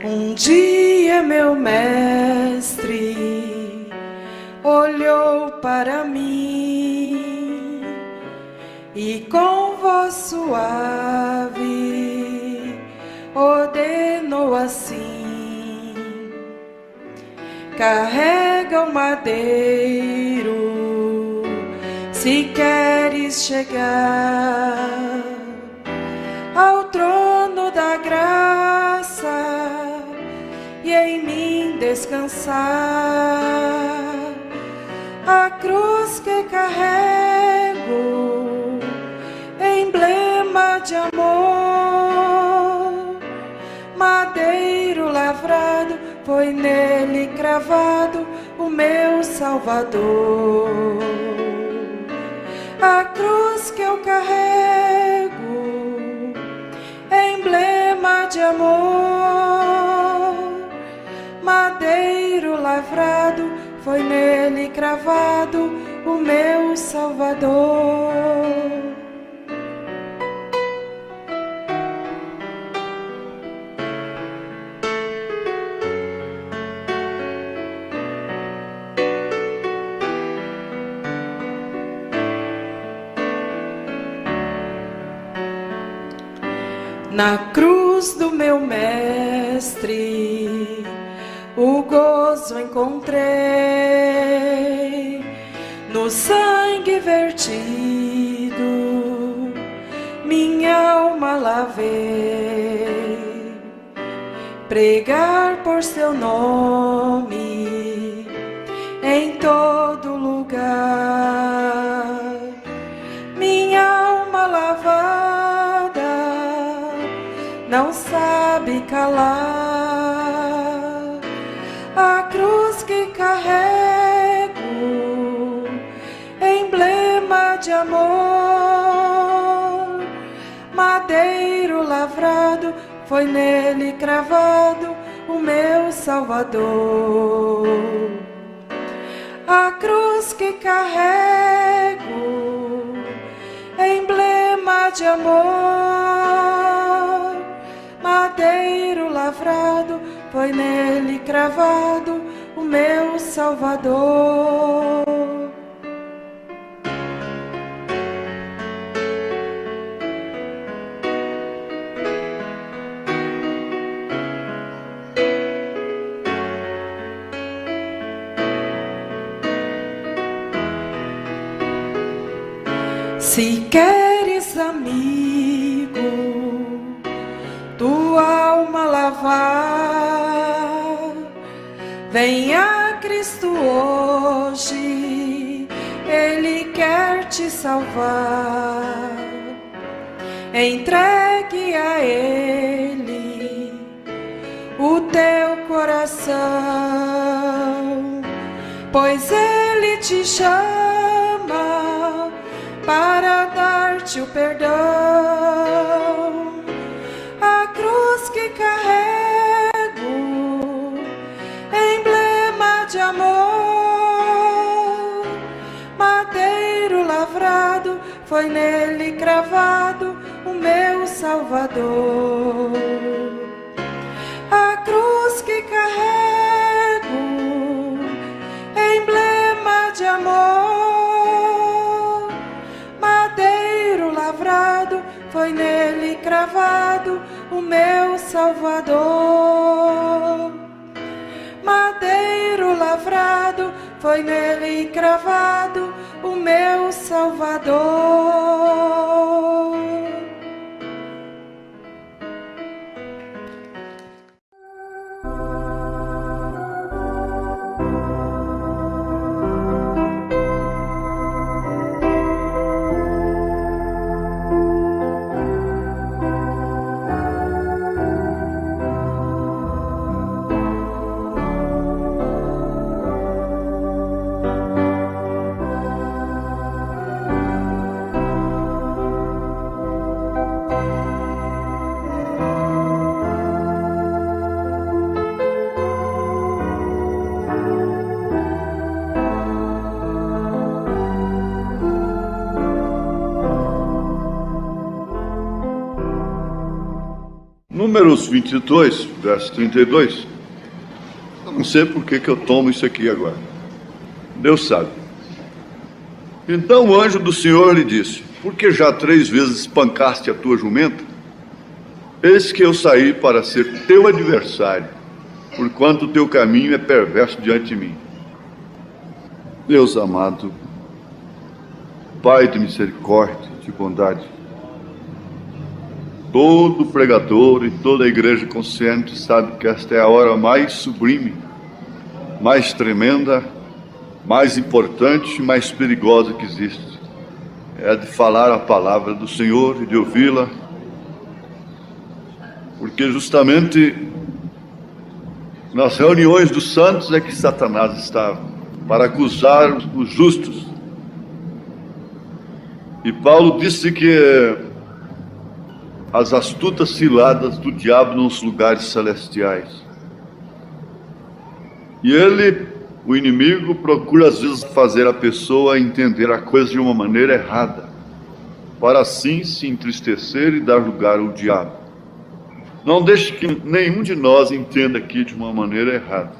Um dia meu mestre olhou para mim e com voz suave ordenou assim: carrega o madeiro se queres chegar ao trono da graça e em mim descansar. A cruz que carrego, emblema de amor, madeiro lavrado, foi nele cravado o meu Salvador. A cruz que eu carrego, emblema de amor, madeiro lavrado, foi nele cravado o meu Salvador. Na cruz do meu mestre o gozo encontrei, no sangue vertido minha alma lavei. Pregar por seu nome em todo lugar, minha alma lavada não sabe calar. A cruz que carrego, emblema de amor, madeiro lavrado, foi nele cravado o meu Salvador. A cruz que carrego, emblema de amor, madeiro lavrado, foi nele cravado o meu Salvador. Se queres, amigo, tua alma lavar, vem a Cristo hoje, Ele quer te salvar. Entregue a Ele o teu coração, pois Ele te chama para dar-te o perdão. A cruz que carrego, emblema de amor, madeiro lavrado, foi nele cravado o meu Salvador. A cruz que carrego, emblema de amor, madeiro lavrado, foi nele cravado o meu Salvador. Madeiro lavrado, foi nele cravado o meu Salvador. Números 22, verso 32. Eu não sei por que eu tomo isso aqui agora. Deus sabe. Então o anjo do Senhor lhe disse: por que já 3 vezes espancaste a tua jumenta? Eis que eu saí para ser teu adversário, porquanto o teu caminho é perverso diante de mim. Deus amado, Pai de misericórdia, de bondade, todo pregador e toda a igreja consciente sabe que esta é a hora mais sublime, mais tremenda, mais importante e mais perigosa que existe. É de falar a palavra do Senhor e de ouvi-la, porque justamente nas reuniões dos santos é que Satanás estava, para acusar os justos. E Paulo disse que as astutas ciladas do diabo nos lugares celestiais. E ele, o inimigo, procura às vezes fazer a pessoa entender a coisa de uma maneira errada, para assim se entristecer e dar lugar ao diabo. Não deixe que nenhum de nós entenda aqui de uma maneira errada.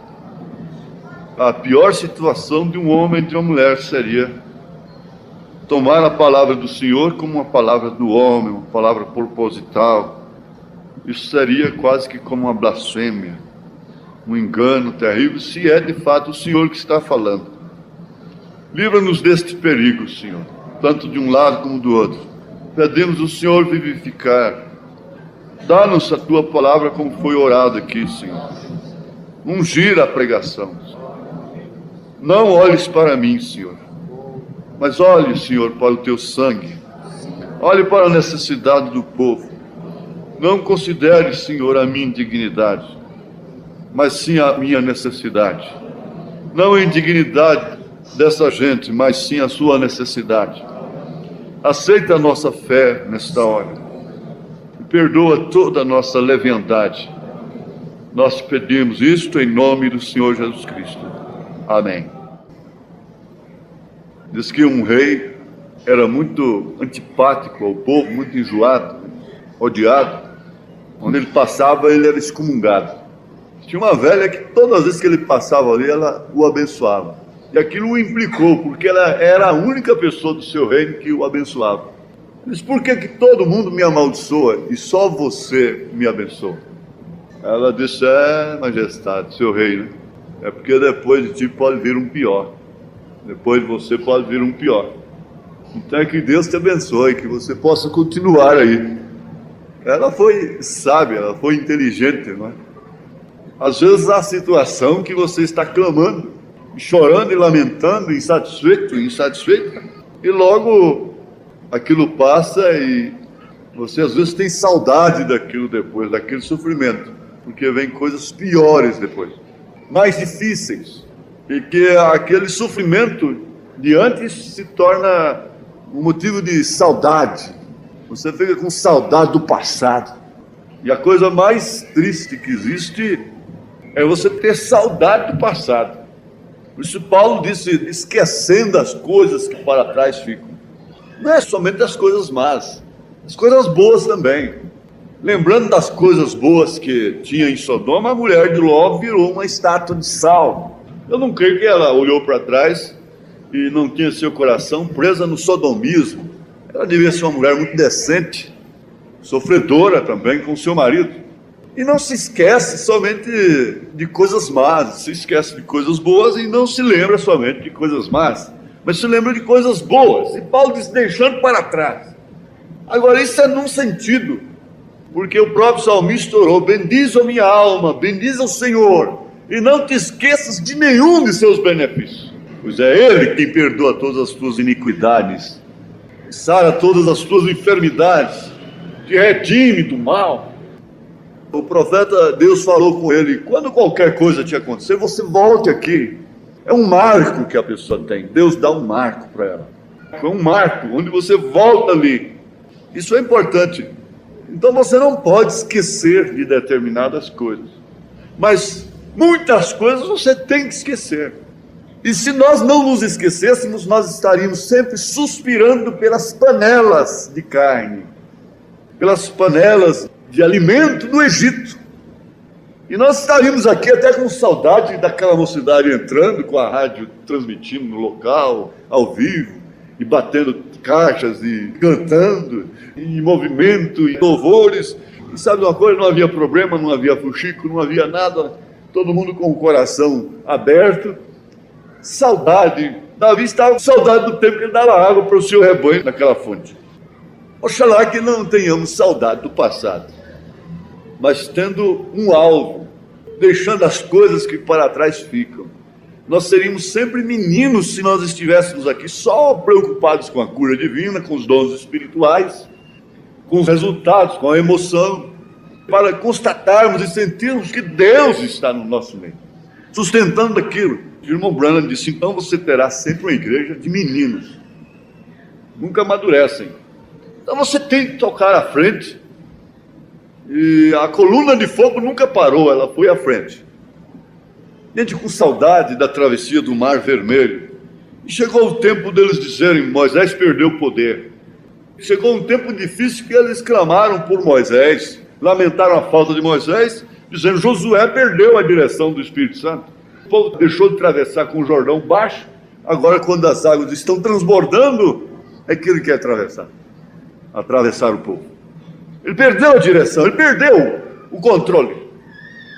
A pior situação de um homem e de uma mulher seria tomar a palavra do Senhor como uma palavra do homem, uma palavra proposital. Isso seria quase que como uma blasfêmia, um engano terrível, se é de fato o Senhor que está falando. Livra-nos deste perigo, Senhor, tanto de um lado como do outro. Pedimos o Senhor vivificar. Dá-nos a tua palavra como foi orado aqui, Senhor. Ungir a pregação. Não olhes para mim, Senhor, mas olhe, Senhor, para o teu sangue. Olhe para a necessidade do povo. Não considere, Senhor, a minha indignidade, mas sim a minha necessidade. Não a indignidade dessa gente, mas sim a sua necessidade. Aceita a nossa fé nesta hora. E perdoa toda a nossa leviandade. Nós pedimos isto em nome do Senhor Jesus Cristo. Amém. Diz que um rei era muito antipático ao povo, muito enjoado, odiado. Onde ele passava, ele era excomungado. Tinha uma velha que todas as vezes que ele passava ali, ela o abençoava. E aquilo o implicou, porque ela era a única pessoa do seu reino que o abençoava. Ele disse: por que todo mundo me amaldiçoa e só você me abençoa? Ela disse: majestade, seu reino, é porque depois de ti pode vir um pior. Depois de você pode vir um pior. Então é que Deus te abençoe, que você possa continuar aí. Ela foi sábia, ela foi inteligente, não é? Às vezes há situação que você está clamando, chorando e lamentando, insatisfeito, e logo aquilo passa e você às vezes tem saudade daquilo depois, daquele sofrimento, porque vem coisas piores depois, mais difíceis. E que aquele sofrimento de antes se torna um motivo de saudade. Você fica com saudade do passado. E a coisa mais triste que existe é você ter saudade do passado. Por isso Paulo disse: esquecendo as coisas que para trás ficam. Não é somente as coisas más, as coisas boas também. Lembrando das coisas boas que tinha em Sodoma, a mulher de Ló virou uma estátua de sal. Eu não creio que ela olhou para trás e não tinha seu coração presa no sodomismo. Ela devia ser uma mulher muito decente, sofredora também com seu marido. E não se esquece somente de coisas más, se esquece de coisas boas e não se lembra somente de coisas más, mas se lembra de coisas boas. E Paulo diz: deixando para trás. Agora, isso é num sentido, porque o próprio salmista orou: bendize a minha alma, bendize ao Senhor, e não te esqueças de nenhum de seus benefícios, pois é Ele quem perdoa todas as tuas iniquidades, sara todas as tuas enfermidades, te redime do mal. O profeta, Deus falou com ele: quando qualquer coisa te acontecer, você volte aqui. É um marco que a pessoa tem. Deus dá um marco para ela. É um marco onde você volta ali. Isso é importante. Então você não pode esquecer de determinadas coisas, mas muitas coisas você tem que esquecer. E se nós não nos esquecêssemos, nós estaríamos sempre suspirando pelas panelas de carne, pelas panelas de alimento no Egito. E nós estaríamos aqui até com saudade daquela mocidade entrando, com a rádio transmitindo no local, ao vivo, e batendo caixas, e cantando, e movimento, e louvores. E sabe uma coisa? Não havia problema, não havia fuxico, não havia nada. Todo mundo com o coração aberto. Saudade. Davi estava com saudade do tempo que ele dava água para o seu rebanho naquela fonte. Oxalá que não tenhamos saudade do passado, mas tendo um alvo, deixando as coisas que para trás ficam. Nós seríamos sempre meninos se nós estivéssemos aqui só preocupados com a cura divina, com os dons espirituais, com os resultados, com a emoção, para constatarmos e sentirmos que Deus está no nosso meio, sustentando aquilo. O irmão Branham disse: então você terá sempre uma igreja de meninos, nunca amadurecem. Então você tem que tocar à frente, e a coluna de fogo nunca parou, ela foi à frente. Gente com saudade da travessia do Mar Vermelho, e chegou o tempo deles dizerem: Moisés perdeu o poder. Chegou um tempo difícil que eles clamaram por Moisés, lamentaram a falta de Moisés, dizendo: Josué perdeu a direção do Espírito Santo. O povo deixou de atravessar com o Jordão baixo, agora quando as águas estão transbordando, é que ele quer atravessar o povo. Ele perdeu a direção, ele perdeu o controle.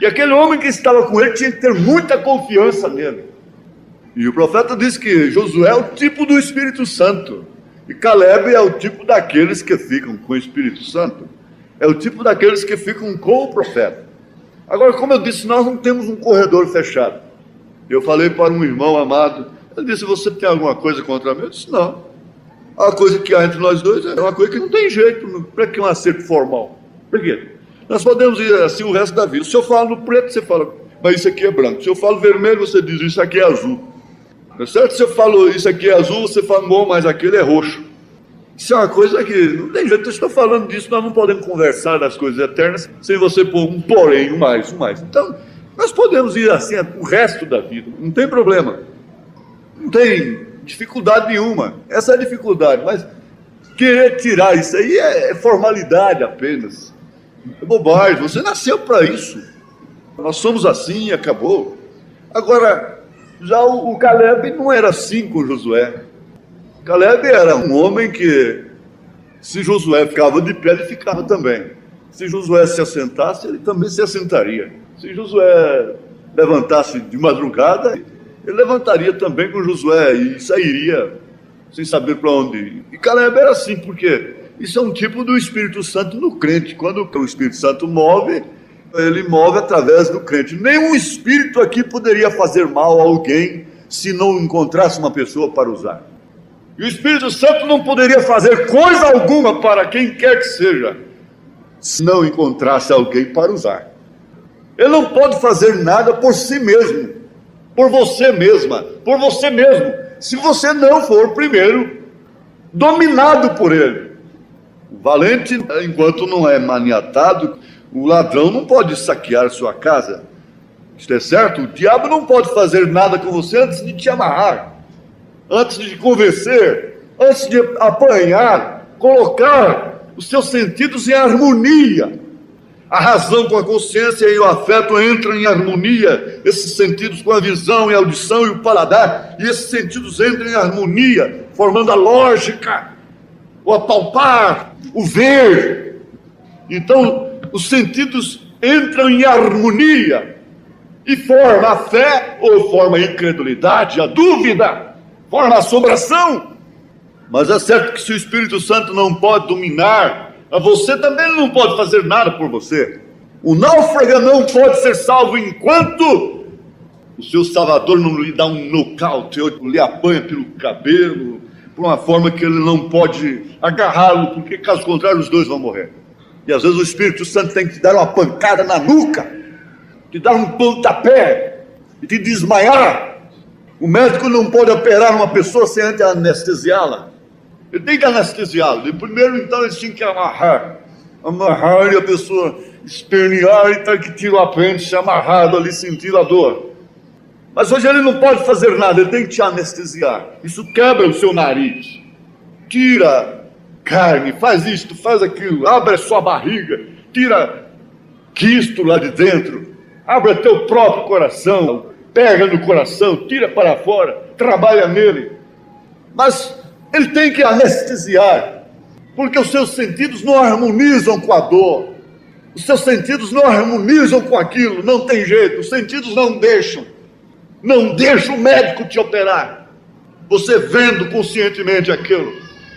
E aquele homem que estava com ele tinha que ter muita confiança nele. E o profeta diz que Josué é o tipo do Espírito Santo, e Caleb é o tipo daqueles que ficam com o Espírito Santo, é o tipo daqueles que ficam com o profeta. Agora, como eu disse, nós não temos um corredor fechado. Eu falei para um irmão amado, ele disse: você tem alguma coisa contra mim? Eu disse: não. A coisa que há entre nós dois é uma coisa que não tem jeito. Para que um acerto formal? Por quê? Nós podemos ir assim o resto da vida. Se eu falo no preto, você fala: mas isso aqui é branco. Se eu falo vermelho, você diz: isso aqui é azul. Tá certo? Se eu falo isso aqui é azul, você fala: bom, mas aquele é roxo. Isso é uma coisa que não tem jeito. Eu estou falando disso, nós não podemos conversar das coisas eternas sem você pôr um porém, um mais. Então, nós podemos ir assim o resto da vida, não tem problema. Não tem dificuldade nenhuma. Essa é a dificuldade, mas querer tirar isso aí é formalidade apenas. É bobagem, você nasceu para isso. Nós somos assim e acabou. Agora, já o Caleb não era assim com Josué. Caleb era um homem que, se Josué ficava de pé, ele ficava também. Se Josué se assentasse, ele também se assentaria. Se Josué levantasse de madrugada, ele levantaria também com Josué e sairia sem saber para onde ir. E Caleb era assim, porque isso é um tipo do Espírito Santo no crente. Quando o Espírito Santo move, ele move através do crente. Nenhum espírito aqui poderia fazer mal a alguém se não encontrasse uma pessoa para usar. E o Espírito Santo não poderia fazer coisa alguma para quem quer que seja, se não encontrasse alguém para usar. Ele não pode fazer nada por si mesmo, por você mesma, por você mesmo, se você não for primeiro dominado por ele. O valente, enquanto não é maniatado, o ladrão não pode saquear sua casa. Isto é certo? O diabo não pode fazer nada com você antes de te amarrar, antes de te convencer, antes de apanhar, colocar os seus sentidos em harmonia. A razão com a consciência e o afeto entram em harmonia, esses sentidos com a visão e a audição e o paladar, e esses sentidos entram em harmonia, formando a lógica, o apalpar, o ver. Então, os sentidos entram em harmonia e forma a fé ou forma a incredulidade, a dúvida, forma a assombração. Mas é certo que se o Espírito Santo não pode dominar a você, também não pode fazer nada por você. O náufrago não pode ser salvo enquanto o seu Salvador não lhe dá um nocaute, ou lhe apanha pelo cabelo, por uma forma que ele não pode agarrá-lo, porque caso contrário os dois vão morrer. E às vezes o Espírito Santo tem que te dar uma pancada na nuca, te dar um pontapé e te desmaiar. O médico não pode operar uma pessoa sem antes anestesiá-la. Ele tem que anestesiá-la. Primeiro, então, eles tinham que amarrar e a pessoa espernear e ter que tirar o apêndice amarrado ali, sentir a dor. Mas hoje ele não pode fazer nada, ele tem que te anestesiar. Isso quebra o seu nariz, tira carne, faz isto, faz aquilo, abre a sua barriga, tira Cristo lá de dentro, abre teu próprio coração, pega no coração, tira para fora, trabalha nele. Mas ele tem que anestesiar, porque os seus sentidos não harmonizam com a dor, os seus sentidos não harmonizam com aquilo, não tem jeito, os sentidos não deixam o médico te operar, você vendo conscientemente aquilo.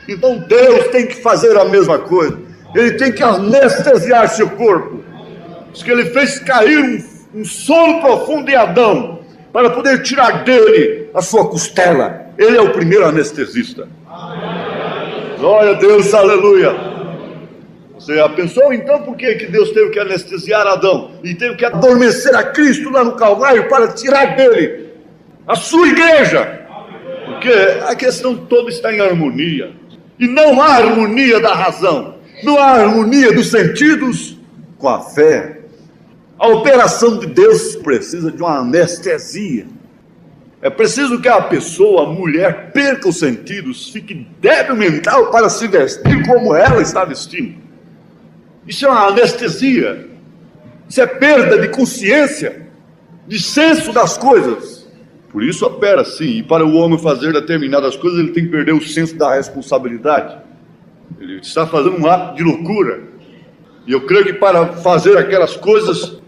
Então Deus tem que fazer a mesma coisa, ele tem que anestesiar seu corpo. Diz que ele fez cair um sono profundo em Adão, para poder tirar dele a sua costela. Ele é o primeiro anestesista. Glória a Deus, aleluia. Você já pensou então por que Deus teve que anestesiar Adão e teve que adormecer a Cristo lá no Calvário para tirar dele a sua igreja? Porque a questão toda está em harmonia, e não há harmonia da razão, não há harmonia dos sentidos com a fé. A operação de Deus precisa de uma anestesia. É preciso que a pessoa, a mulher, perca os sentidos, fique débil mental para se vestir como ela está vestindo. Isso é uma anestesia. Isso é perda de consciência, de senso das coisas. Por isso opera assim. E para o homem fazer determinadas coisas, ele tem que perder o senso da responsabilidade. Ele está fazendo um ato de loucura. E eu creio que para fazer aquelas coisas,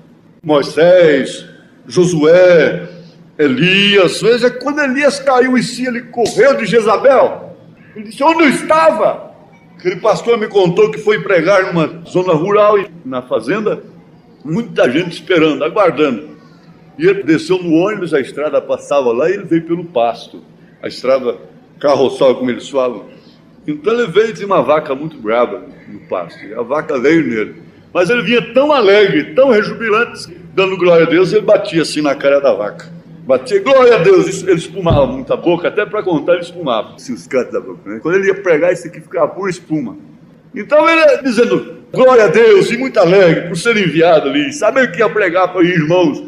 Moisés, Josué, Elias, veja, quando Elias caiu em si, ele correu de Jezabel. Ele disse: onde eu estava? Aquele pastor me contou que foi pregar numa zona rural, e na fazenda, muita gente esperando, aguardando. E ele desceu no ônibus, a estrada passava lá, e ele veio pelo pasto, a estrada carroçal, como eles falam. Então ele veio de uma vaca muito brava no pasto, e a vaca veio nele. Mas ele vinha tão alegre, tão rejubilante, dando glória a Deus, ele batia assim na cara da vaca. Batia, glória a Deus, ele espumava muito a boca, até para contar ele espumava. Assim, os cantos da boca, né? Quando ele ia pregar, isso aqui ficava pura espuma. Então ele dizendo, glória a Deus, e muito alegre por ser enviado ali. Sabe o que ia pregar para os irmãos,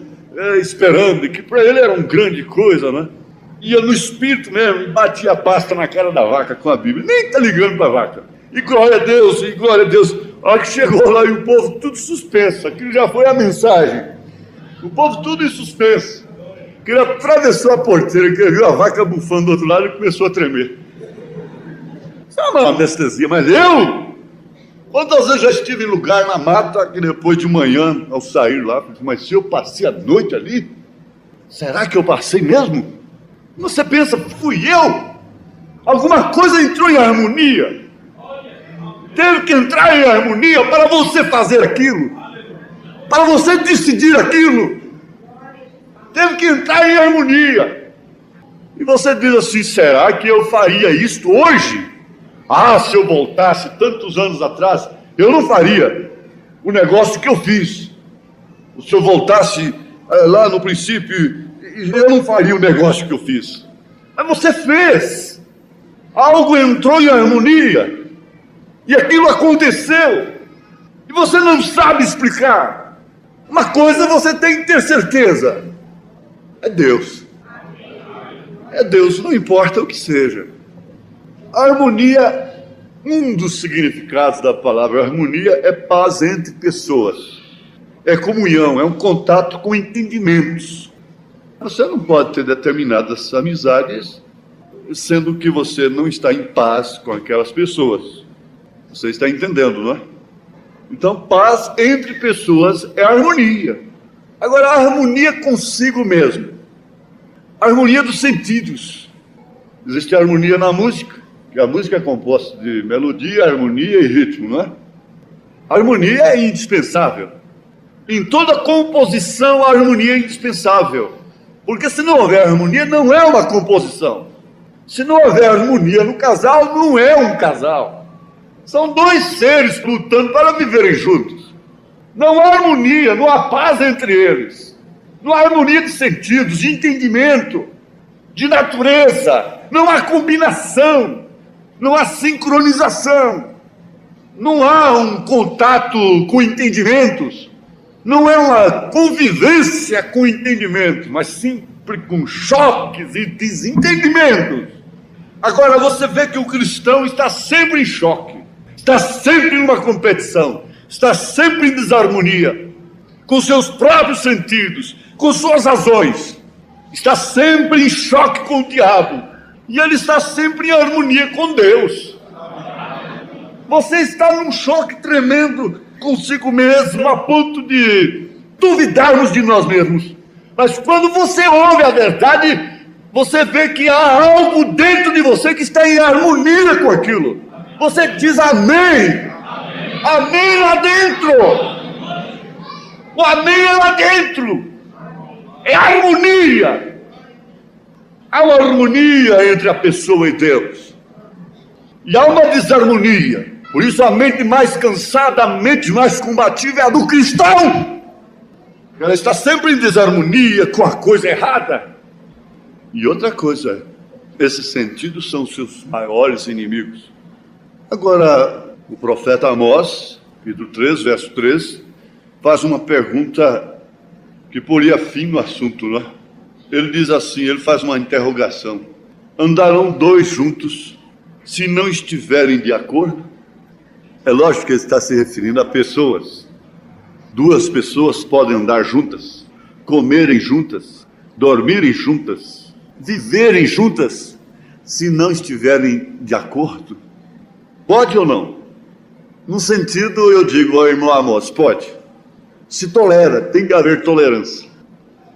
esperando, que para ele era uma grande coisa, né? Ia no espírito mesmo, e batia a pasta na cara da vaca com a Bíblia, nem está ligando para a vaca. E glória a Deus, e glória a Deus. A hora que chegou lá e o povo tudo suspenso, aquilo já foi a mensagem. O povo tudo em suspenso. Que ele atravessou a porteira, que ele viu a vaca bufando do outro lado e começou a tremer. Isso é uma anestesia, mas eu, quantas vezes já estive em lugar na mata, que depois de manhã, ao sair lá, mas se eu passei a noite ali, será que eu passei mesmo? Você pensa, fui eu? Alguma coisa entrou em harmonia. Teve que entrar em harmonia para você fazer aquilo, para você decidir aquilo. Teve que entrar em harmonia. E você diz assim, será que eu faria isto hoje? Ah, se eu voltasse tantos anos atrás, eu não faria o negócio que eu fiz. Se eu voltasse lá no princípio, eu não faria o negócio que eu fiz. Mas você fez. Algo entrou em harmonia. E aquilo aconteceu. E você não sabe explicar. Uma coisa você tem que ter certeza. É Deus. É Deus, não importa o que seja. A harmonia, um dos significados da palavra harmonia é paz entre pessoas. É comunhão, é um contato com entendimentos. Você não pode ter determinadas amizades sendo que você não está em paz com aquelas pessoas. Você está entendendo, não é? Então, paz entre pessoas é harmonia. Agora, a harmonia consigo mesmo. A harmonia dos sentidos. Existe a harmonia na música, que a música é composta de melodia, harmonia e ritmo, não é? A harmonia é indispensável. Em toda composição, a harmonia é indispensável. Porque se não houver harmonia, não é uma composição. Se não houver harmonia no casal, não é um casal. São dois seres lutando para viverem juntos. Não há harmonia, não há paz entre eles. Não há harmonia de sentidos, de entendimento, de natureza. Não há combinação, não há sincronização. Não há um contato com entendimentos. Não é uma convivência com entendimentos, mas sempre com choques e desentendimentos. Agora você vê que o cristão está sempre em choque, está sempre numa competição, está sempre em desarmonia com seus próprios sentidos, com suas razões, está sempre em choque com o diabo, e ele está sempre em harmonia com Deus. Você está num choque tremendo consigo mesmo, a ponto de duvidarmos de nós mesmos. Mas quando você ouve a verdade, você vê que há algo dentro de você que está em harmonia com aquilo. Você diz amém. Amém lá dentro. O amém é lá dentro. É harmonia. Há uma harmonia entre a pessoa e Deus. E há uma desarmonia. Por isso a mente mais cansada, a mente mais combativa é a do cristão. Ela está sempre em desarmonia com a coisa errada. E outra coisa, esses sentidos são seus maiores inimigos. Agora, o profeta Amós, capítulo 3, verso 3, faz uma pergunta que poria fim no assunto, não é? Ele diz assim, ele faz uma interrogação. Andarão dois juntos se não estiverem de acordo? É lógico que ele está se referindo a pessoas. Duas pessoas podem andar juntas, comerem juntas, dormirem juntas, viverem juntas, se não estiverem de acordo? Pode ou não? Num sentido, eu digo ao irmão Amós, pode. Se tolera, tem que haver tolerância.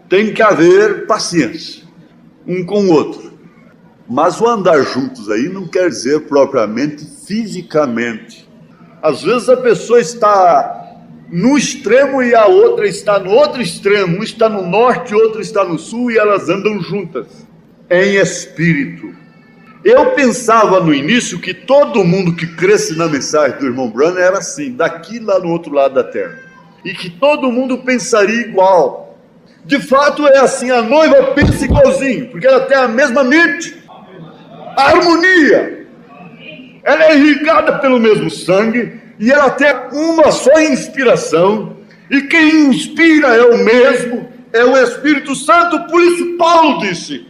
Tem que haver paciência, um com o outro. Mas o andar juntos aí não quer dizer propriamente fisicamente. Às vezes a pessoa está no extremo e a outra está no outro extremo. Um está no norte, o outro está no sul e elas andam juntas, em espírito. Eu pensava no início que todo mundo que cresce na mensagem do irmão Branham era assim, daqui lá no outro lado da terra. E que todo mundo pensaria igual. De fato é assim, a noiva pensa igualzinho, porque ela tem a mesma mente. A harmonia. Ela é irrigada pelo mesmo sangue e ela tem uma só inspiração. E quem inspira é o mesmo, é o Espírito Santo. Por isso Paulo disse,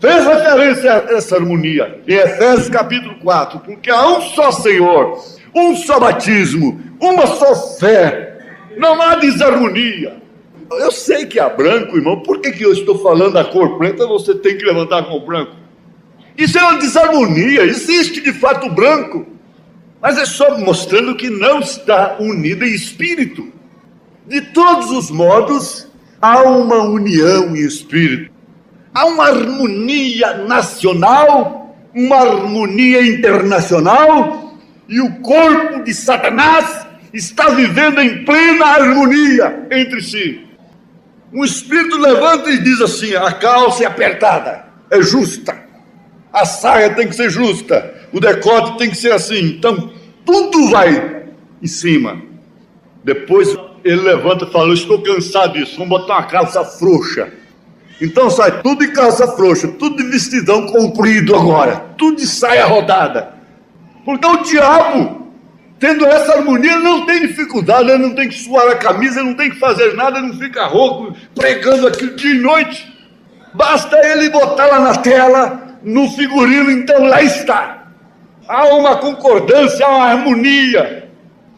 fez referência a essa harmonia em Efésios capítulo 4, porque há um só Senhor, um só batismo, uma só fé, não há desarmonia. Eu sei que há branco, irmão, por que eu estou falando da cor preta, você tem que levantar a cor branco? Isso é uma desarmonia, existe de fato o branco, mas é só mostrando que não está unido em espírito. De todos os modos, há uma união em espírito. Há uma harmonia nacional, uma harmonia internacional, e o corpo de Satanás está vivendo em plena harmonia entre si. Um espírito levanta e diz assim, a calça é apertada, é justa, a saia tem que ser justa, o decote tem que ser assim, então tudo vai em cima. Depois ele levanta e fala, eu estou cansado disso, vamos botar uma calça frouxa. Então sai tudo de calça frouxa, tudo de vestidão comprido agora, tudo de saia rodada. Porque o diabo, tendo essa harmonia, não tem dificuldade, ele não tem que suar a camisa, ele não tem que fazer nada, ele não fica rouco, pregando aquilo dia e noite. Basta ele botar lá na tela, no figurino, então lá está. Há uma concordância, há uma harmonia,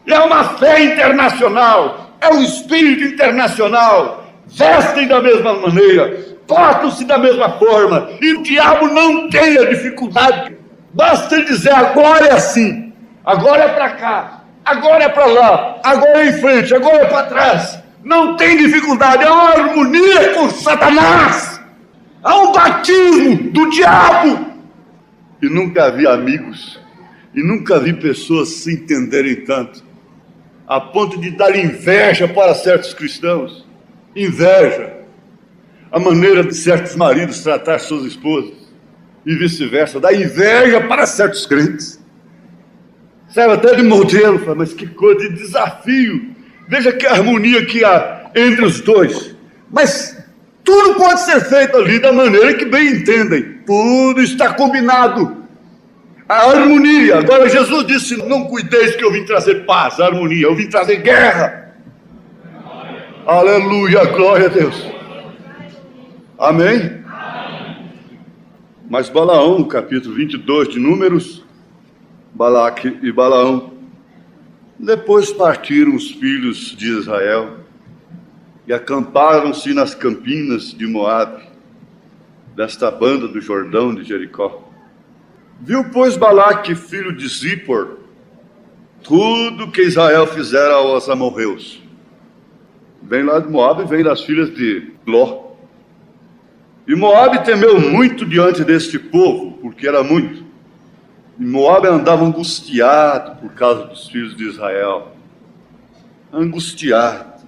é uma fé internacional, é um espírito internacional, vestem da mesma maneira, portam-se da mesma forma, e o diabo não tem a dificuldade. Basta ele dizer, agora é assim, agora é para cá, agora é para lá, agora é em frente, agora é para trás. Não tem dificuldade, há uma harmonia com Satanás, há um batismo do diabo. E nunca vi amigos, e nunca vi pessoas se entenderem tanto, a ponto de dar inveja para certos cristãos. Inveja, a maneira de certos maridos tratar suas esposas, e vice-versa, dá inveja para certos crentes. Serve até de modelo, mas que coisa de desafio. Veja que harmonia que há entre os dois. Mas tudo pode ser feito ali da maneira que bem entendem. Tudo está combinado. A harmonia. Agora Jesus disse, não cuideis que eu vim trazer paz, harmonia. Eu vim trazer guerra. Aleluia, glória a Deus. Amém? Mas Balaão, no capítulo 22 de Números, Balaque e Balaão Depois partiram os filhos de Israel e acamparam-se nas campinas de Moabe, desta banda do Jordão de Jericó. Viu, pois, Balaque, filho de Zippor, tudo que Israel fizera aos amorreus. Vem lá de Moabe, vem das filhas de Ló. E Moabe temeu muito diante deste povo, porque era muito. E Moabe andava angustiado por causa dos filhos de Israel. Angustiado,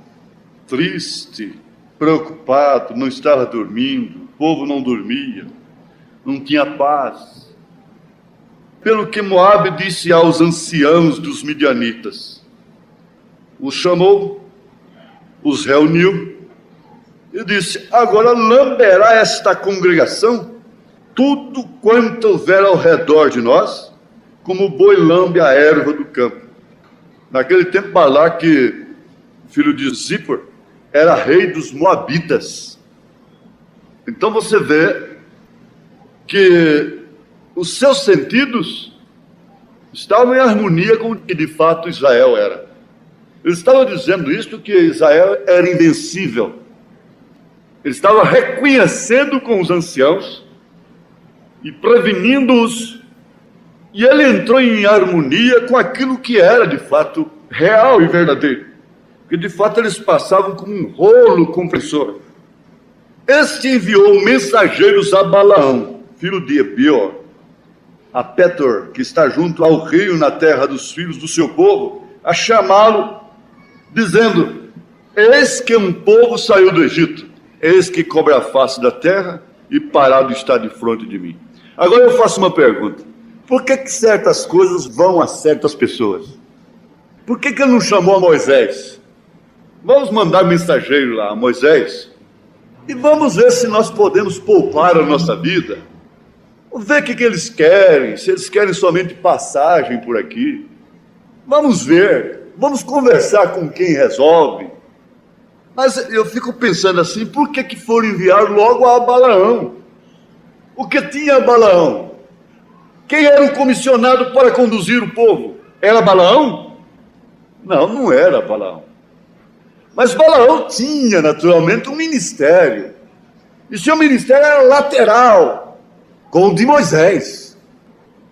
triste, preocupado, não estava dormindo, o povo não dormia, não tinha paz. Pelo que Moabe disse aos anciãos dos midianitas, os chamou, os reuniu e disse: agora lamberá esta congregação tudo quanto houver ao redor de nós, como o boi lambe a erva do campo. Naquele tempo, Balaque, filho de Zippor, era rei dos Moabitas. Então você vê que os seus sentidos estavam em harmonia com o que de fato Israel era. Ele estava dizendo isto, que Israel era invencível. Ele estava reconhecendo com os anciãos e prevenindo-os, e ele entrou em harmonia com aquilo que era de fato real e verdadeiro, porque de fato eles passavam como um rolo compressor. Este enviou mensageiros a Balaão, filho de Beor, a Petor, que está junto ao rio na terra dos filhos do seu povo, a chamá-lo, dizendo: eis que um povo saiu do Egito, eis que cobre a face da terra e parado está de frente de mim. Agora eu faço uma pergunta: por que certas coisas vão a certas pessoas? Por que ele não chamou a Moisés? Vamos mandar mensageiro lá a Moisés e vamos ver se nós podemos poupar a nossa vida. Vamos ver o que eles querem, se eles querem somente passagem por aqui. Vamos ver, vamos conversar com quem resolve. Mas eu fico pensando assim, por que foram enviar logo a Balaão? O que tinha Balaão? Quem era o comissionado para conduzir o povo? Era Balaão? Não, não era Balaão. Mas Balaão tinha, naturalmente, um ministério. E seu ministério era lateral, com o de Moisés.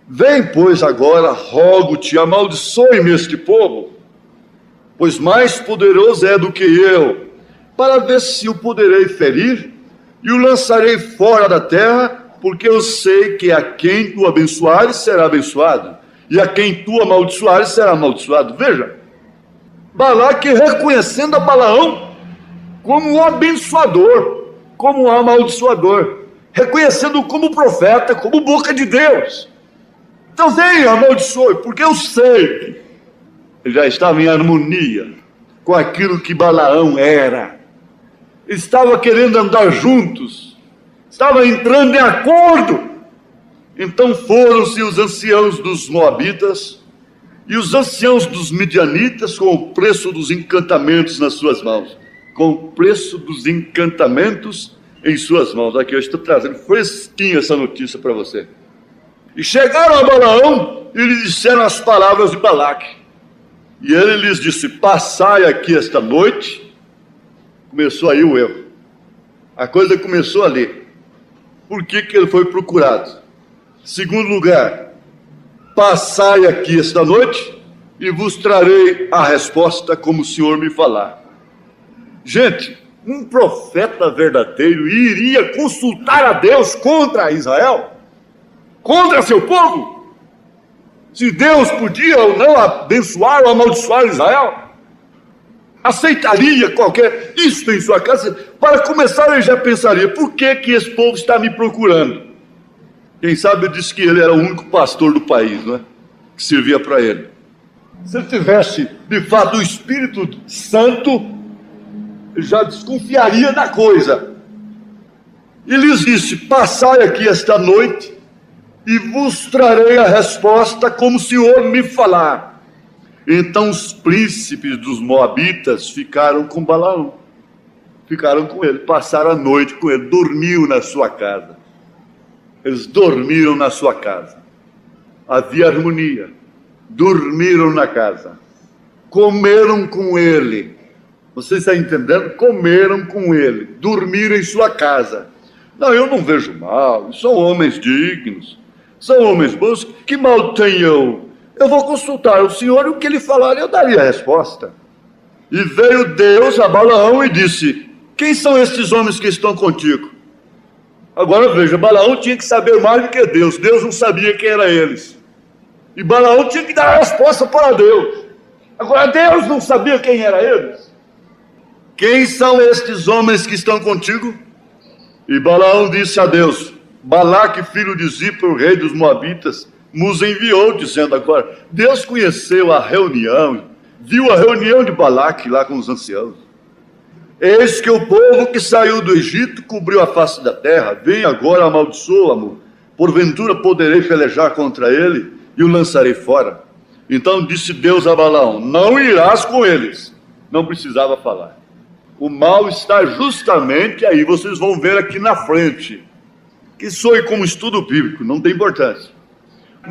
Vem, pois, agora, rogo-te, amaldiçoe-me este povo, pois mais poderoso é do que eu, para ver se o poderei ferir, e o lançarei fora da terra, porque eu sei que a quem tu abençoares será abençoado, e a quem tu amaldiçoares será amaldiçoado. Veja, Balaque reconhecendo a Balaão como um abençoador, como um amaldiçoador, reconhecendo-o como profeta, como boca de Deus. Então vem, amaldiçoe, porque eu sei que ele já estava em harmonia com aquilo que Balaão era. Estava querendo andar juntos, estava entrando em acordo. Então foram-se os anciãos dos Moabitas e os anciãos dos Midianitas com o preço dos encantamentos nas suas mãos. Com o preço dos encantamentos em suas mãos. Aqui eu estou trazendo fresquinho essa notícia para você. E chegaram a Balaão e lhe disseram as palavras de Balaque. E ele lhes disse: passai aqui esta noite. Começou aí o erro. A coisa começou ali. Por que ele foi procurado? Segundo lugar, passai aqui esta noite e vos trarei a resposta como o Senhor me falar. Gente, um profeta verdadeiro iria consultar a Deus contra Israel? Contra seu povo? Se Deus podia ou não abençoar ou amaldiçoar Israel? Aceitaria qualquer isto em sua casa? Para começar, ele já pensaria: por que esse povo está me procurando? Quem sabe disse que ele era o único pastor do país, não é? Que servia para ele. Se ele tivesse, de fato, o Espírito Santo, ele já desconfiaria da coisa. E lhes disse: passai aqui esta noite e vos trarei a resposta como o Senhor me falar. Então os príncipes dos Moabitas ficaram com Balaão. Ficaram com ele, passaram a noite com ele, dormiam na sua casa. Eles dormiram na sua casa. Havia harmonia. Dormiram na casa. comeram com ele. Você está entendendo? Comeram com ele, dormiram em sua casa. Não, eu não vejo mal, são homens dignos, são homens bons, que mal tem eu? Eu vou consultar o Senhor e o que ele falar eu daria a resposta. E veio Deus a Balaão e disse: quem são estes homens que estão contigo? Agora veja, Balaão tinha que saber mais do que Deus. Deus não sabia quem eram eles. E Balaão tinha que dar a resposta para Deus. Agora Deus não sabia quem eram eles. Quem são estes homens que estão contigo? E Balaão disse a Deus: Balaque, filho de Zippor, rei dos Moabitas, nos enviou, dizendo. Agora, Deus conheceu a reunião, viu a reunião de Balaque lá com os anciãos. Eis que o povo que saiu do Egito cobriu a face da terra. Vem agora, amaldiçoa-mo. Porventura poderei pelejar contra ele e o lançarei fora. Então disse Deus a Balaão: não irás com eles. Não precisava falar. O mal está justamente aí, vocês vão ver aqui na frente, que soe como estudo bíblico, não tem importância.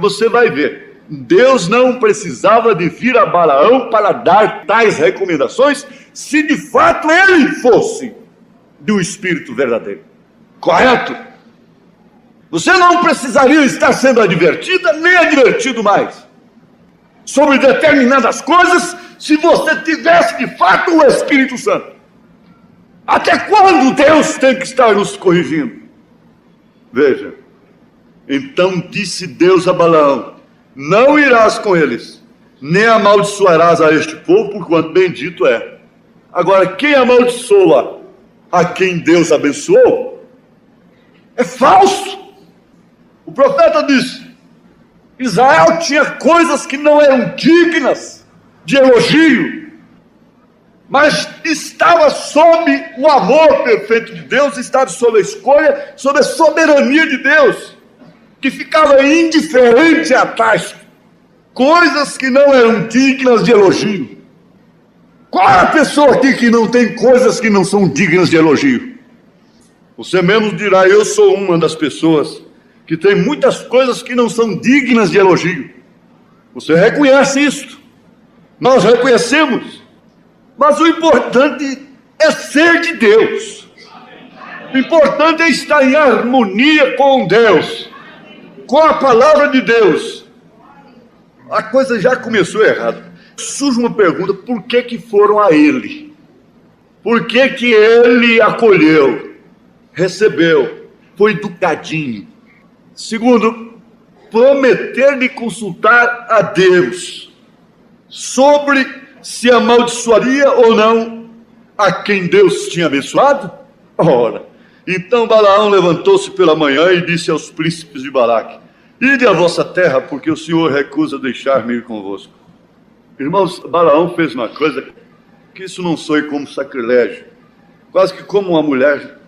Você vai ver, Deus não precisava de vir a Balaão para dar tais recomendações, se de fato ele fosse de um espírito verdadeiro. Correto? Você não precisaria estar sendo advertida, nem advertido mais, sobre determinadas coisas, se você tivesse de fato o Espírito Santo. Até quando Deus tem que estar nos corrigindo? Veja, então disse Deus a Balaão: não irás com eles, nem amaldiçoarás a este povo, porquanto bendito é. Agora, quem amaldiçoa a quem Deus abençoou é falso. O profeta disse: Israel tinha coisas que não eram dignas de elogio, mas estava sob o amor perfeito de Deus, estava sob a escolha, sob a soberania de Deus, que ficava indiferente a tais coisas que não eram dignas de elogio. Qual é a pessoa aqui que não tem coisas que não são dignas de elogio? Você mesmo dirá: eu sou uma das pessoas que tem muitas coisas que não são dignas de elogio. Você reconhece isso, nós reconhecemos. Mas o importante é ser de Deus. O importante é estar em harmonia com Deus, com a palavra de Deus. A coisa já começou errada. Surge uma pergunta: por que foram a ele? Por que ele acolheu, recebeu, foi educadinho? Segundo, prometer-lhe consultar a Deus sobre se amaldiçoaria ou não a quem Deus tinha abençoado? Ora, então Balaão levantou-se pela manhã e disse aos príncipes de Balaque: ide à vossa terra, porque o Senhor recusa deixar-me ir convosco. Irmãos, Balaão fez uma coisa que isso não soe como sacrilégio, quase que como uma mulher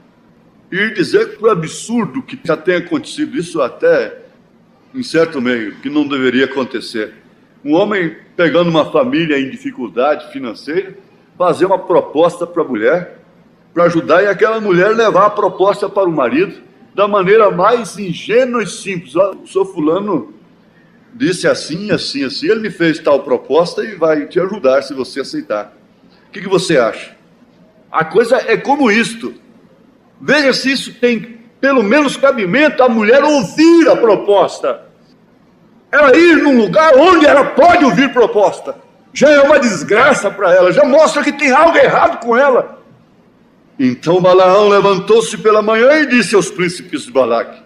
ir dizer que o absurdo que já tem acontecido, isso até em certo meio, que não deveria acontecer. Um homem pegando uma família em dificuldade financeira, fazer uma proposta para a mulher, para ajudar, e aquela mulher levar a proposta para o marido, da maneira mais ingênua e simples. Olha, o senhor fulano disse assim, assim, assim, ele me fez tal proposta e vai te ajudar se você aceitar. O que você acha? A coisa é como isto. Veja se isso tem pelo menos cabimento a mulher ouvir a proposta. Ela ir num lugar onde ela pode ouvir proposta, já é uma desgraça para ela, já mostra que tem algo errado com ela. Então Balaão levantou-se pela manhã e disse aos príncipes de Balaque: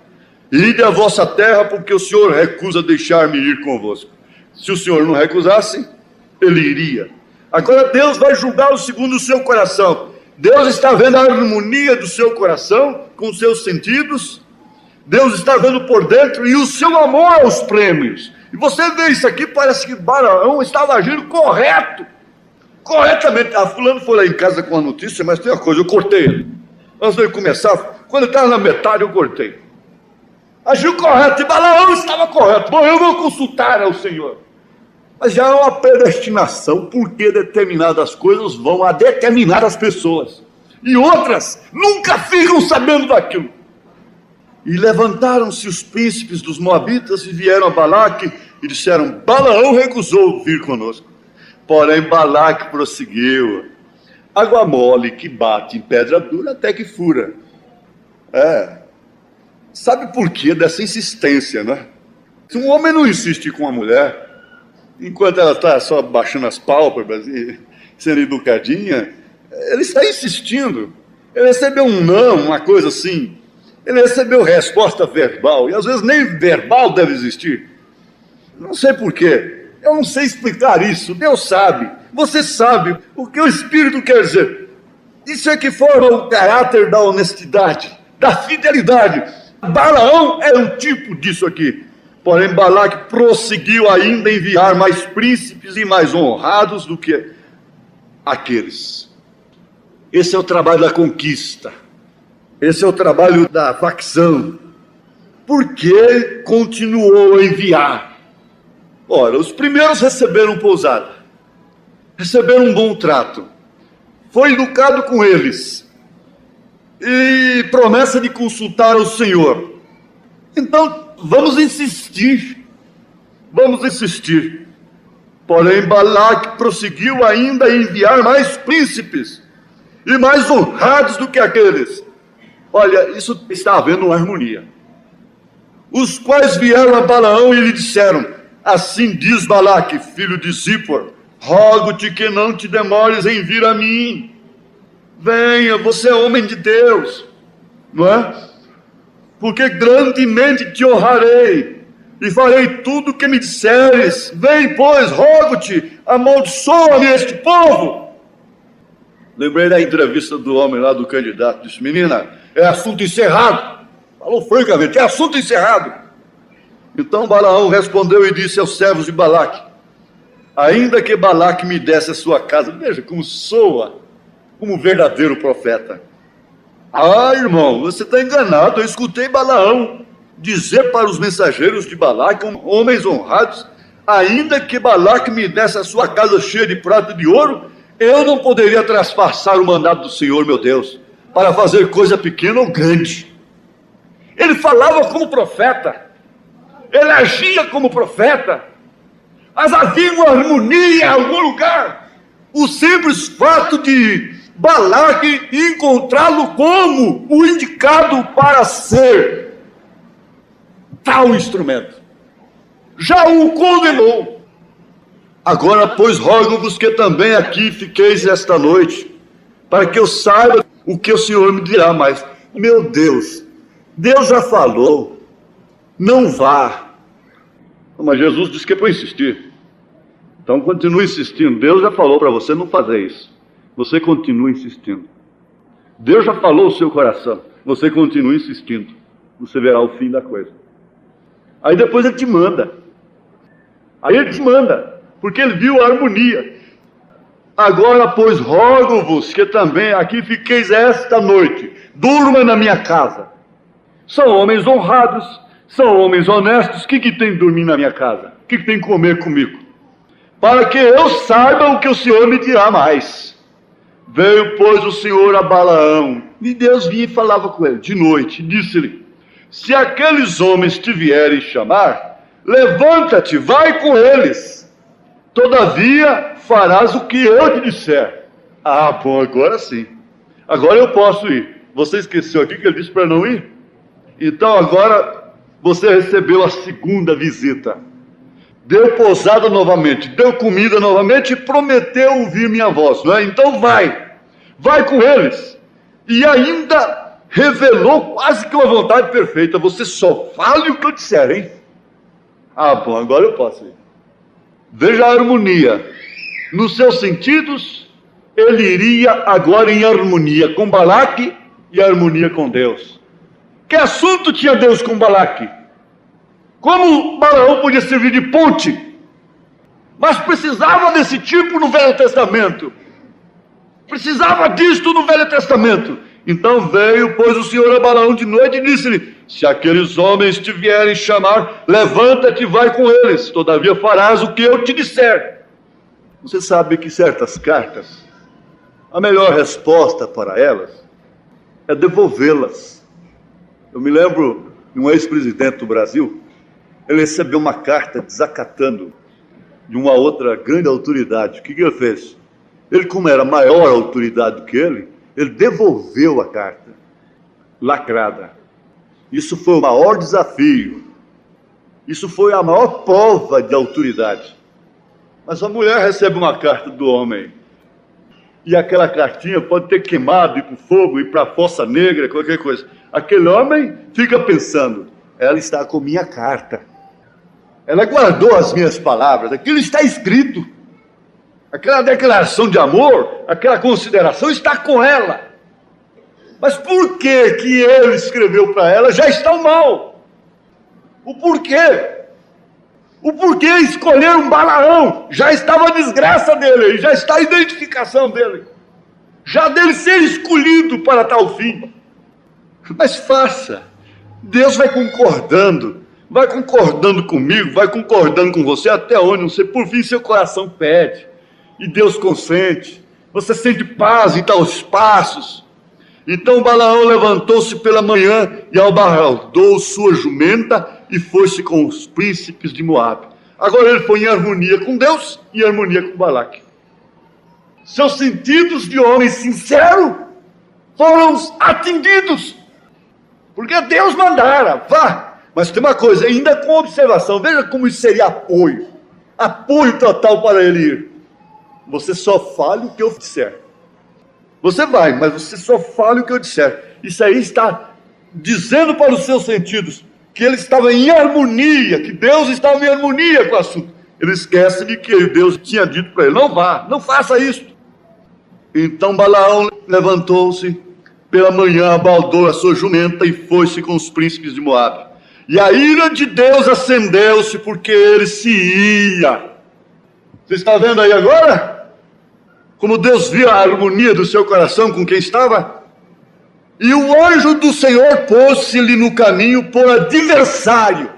ide à vossa terra, porque o Senhor recusa deixar-me ir convosco. Se o Senhor não recusasse, ele iria. Agora Deus vai julgá-lo segundo o seu coração. Deus está vendo a harmonia do seu coração com os seus sentidos. Deus está vendo por dentro e o seu amor aos prêmios. E você vê isso aqui, parece que Balaão estava agindo corretamente. Fulano foi lá em casa com a notícia, mas tem uma coisa, eu cortei ele. Antes de ele começar, quando ele estava na metade, eu cortei. Agiu correto, e Balaão estava correto. Bom, eu vou consultar ao Senhor. Mas já é uma predestinação, porque determinadas coisas vão a determinadas pessoas, e outras nunca ficam sabendo daquilo. E levantaram-se os príncipes dos Moabitas e vieram a Balaque e disseram: Balaão recusou vir conosco. Porém, Balaque prosseguiu. Água mole que bate em pedra dura até que fura. Sabe por que dessa insistência, né? Se um homem não insiste com uma mulher, enquanto ela está só baixando as pálpebras e sendo educadinha, ele está insistindo. Ele recebeu um não, uma coisa assim. Ele recebeu resposta verbal, e às vezes nem verbal deve existir. Não sei por quê. Eu não sei explicar isso. Deus sabe. Você sabe o que o Espírito quer dizer. Isso é que forma o caráter da honestidade, da fidelidade. Balaão é um tipo disso aqui. Porém, Balaque prosseguiu ainda a enviar mais príncipes e mais honrados do que aqueles. Esse é o trabalho da conquista. Esse é o trabalho da facção. Por que continuou a enviar? Ora, os primeiros receberam pousada, receberam um bom trato, foi educado com eles, e promessa de consultar o Senhor. Então, vamos insistir. Porém, Balaque prosseguiu ainda a enviar mais príncipes, e mais honrados do que aqueles. Olha, isso está havendo uma harmonia. Os quais vieram a Balaão e lhe disseram: assim diz Balaque, filho de Zippor, rogo-te que não te demores em vir a mim. Venha, você é homem de Deus, não é? Porque grandemente te honrarei e farei tudo o que me disseres. Vem, pois, rogo-te, amaldiçoa-me este povo. Lembrei da entrevista do homem lá, do candidato. Disse: menina, é assunto encerrado. Falou francamente, é assunto encerrado. Então Balaão respondeu e disse aos servos de Balaque: ainda que Balaque me desse a sua casa. Veja como soa como verdadeiro profeta. Ah, irmão, você está enganado. Eu escutei Balaão dizer para os mensageiros de Balaque, homens honrados: ainda que Balaque me desse a sua casa cheia de prata e de ouro, eu não poderia traspassar o mandado do Senhor, meu Deus, para fazer coisa pequena ou grande. Ele falava como profeta, ele agia como profeta, mas havia uma harmonia em algum lugar. O simples fato de Balaque encontrá-lo como o indicado para ser tal instrumento, já o condenou. Agora, pois, rogo-vos que também aqui fiqueis esta noite, para que eu saiba o que o Senhor me dirá. Mas, meu Deus, Deus já falou, não vá. Mas Jesus disse que é para insistir. Então continue insistindo. Deus já falou para você não fazer isso. Você continua insistindo. Deus já falou o seu coração. Você continua insistindo. Você verá o fim da coisa. Aí depois ele te manda. Porque ele viu a harmonia. Agora, pois, rogo-vos que também aqui fiqueis esta noite. Durma na minha casa. São homens honrados, são homens honestos. O que tem de dormir na minha casa? O que tem de comer comigo? Para que eu saiba o que o Senhor me dirá mais. Veio, pois, o Senhor a Balaão, e Deus vinha e falava com ele de noite, e disse-lhe: se aqueles homens te vierem chamar, levanta-te, vai com eles, todavia farás o que eu te disser. Ah, bom, agora sim, agora eu posso ir. Você esqueceu aqui que ele disse para não ir? Então agora você recebeu a segunda visita, deu pousada novamente, deu comida novamente e prometeu ouvir minha voz, não é? Então vai com eles. E ainda revelou quase que uma vontade perfeita: você só fale o que eu disser, hein? Ah, bom, agora eu posso ir. Veja a harmonia. Nos seus sentidos, ele iria agora em harmonia com Balaque e harmonia com Deus. Que assunto tinha Deus com Balaque? Como Balaão podia servir de ponte? Mas precisava desse tipo no Velho Testamento. Precisava disto no Velho Testamento. Então veio, pois, o Senhor a Balaão de noite e disse-lhe: se aqueles homens te vierem chamar, levanta-te e vai com eles, todavia farás o que eu te disser. Você sabe que certas cartas, a melhor resposta para elas é devolvê-las. Eu me lembro de um ex-presidente do Brasil. Ele recebeu uma carta desacatando de uma outra grande autoridade. O que ele fez? Ele, como era maior autoridade do que ele devolveu a carta lacrada. Isso foi o maior desafio. Isso foi a maior prova de autoridade. Mas a mulher recebe uma carta do homem. E aquela cartinha pode ter queimado, ir para o fogo, ir para a fossa negra, qualquer coisa. Aquele homem fica pensando, ela está com minha carta. Ela guardou as minhas palavras, aquilo está escrito. Aquela declaração de amor, aquela consideração está com ela. Mas por que ele escreveu para ela já está mal? O porquê? O porquê escolher um Balaão? Já estava a desgraça dele, já está a identificação dele. Já dele ser escolhido para tal fim. Mas faça. Deus vai concordando comigo, vai concordando com você até onde, não sei, por fim seu coração pede. E Deus consente. Você sente paz em tais passos. Então Balaão levantou-se pela manhã e albardou sua jumenta e foi-se com os príncipes de Moabe. Agora ele foi em harmonia com Deus e em harmonia com Balaque. Seus sentidos de homem sincero foram atendidos. Porque Deus mandara, vá. Mas tem uma coisa, ainda com observação, veja como isso seria apoio. Apoio total para ele ir. Você só fale o que eu disser. Você vai, mas você só fale o que eu disser. Isso aí está dizendo para os seus sentidos que ele estava em harmonia, que Deus estava em harmonia com o assunto. Ele esquece de que Deus tinha dito para ele, não vá, não faça isso. Então Balaão levantou-se pela manhã, abaldou a sua jumenta e foi-se com os príncipes de Moabe. E a ira de Deus acendeu-se porque ele se ia. Você está vendo aí agora? Como Deus via a harmonia do seu coração com quem estava? E o anjo do Senhor pôs-se-lhe no caminho por adversário.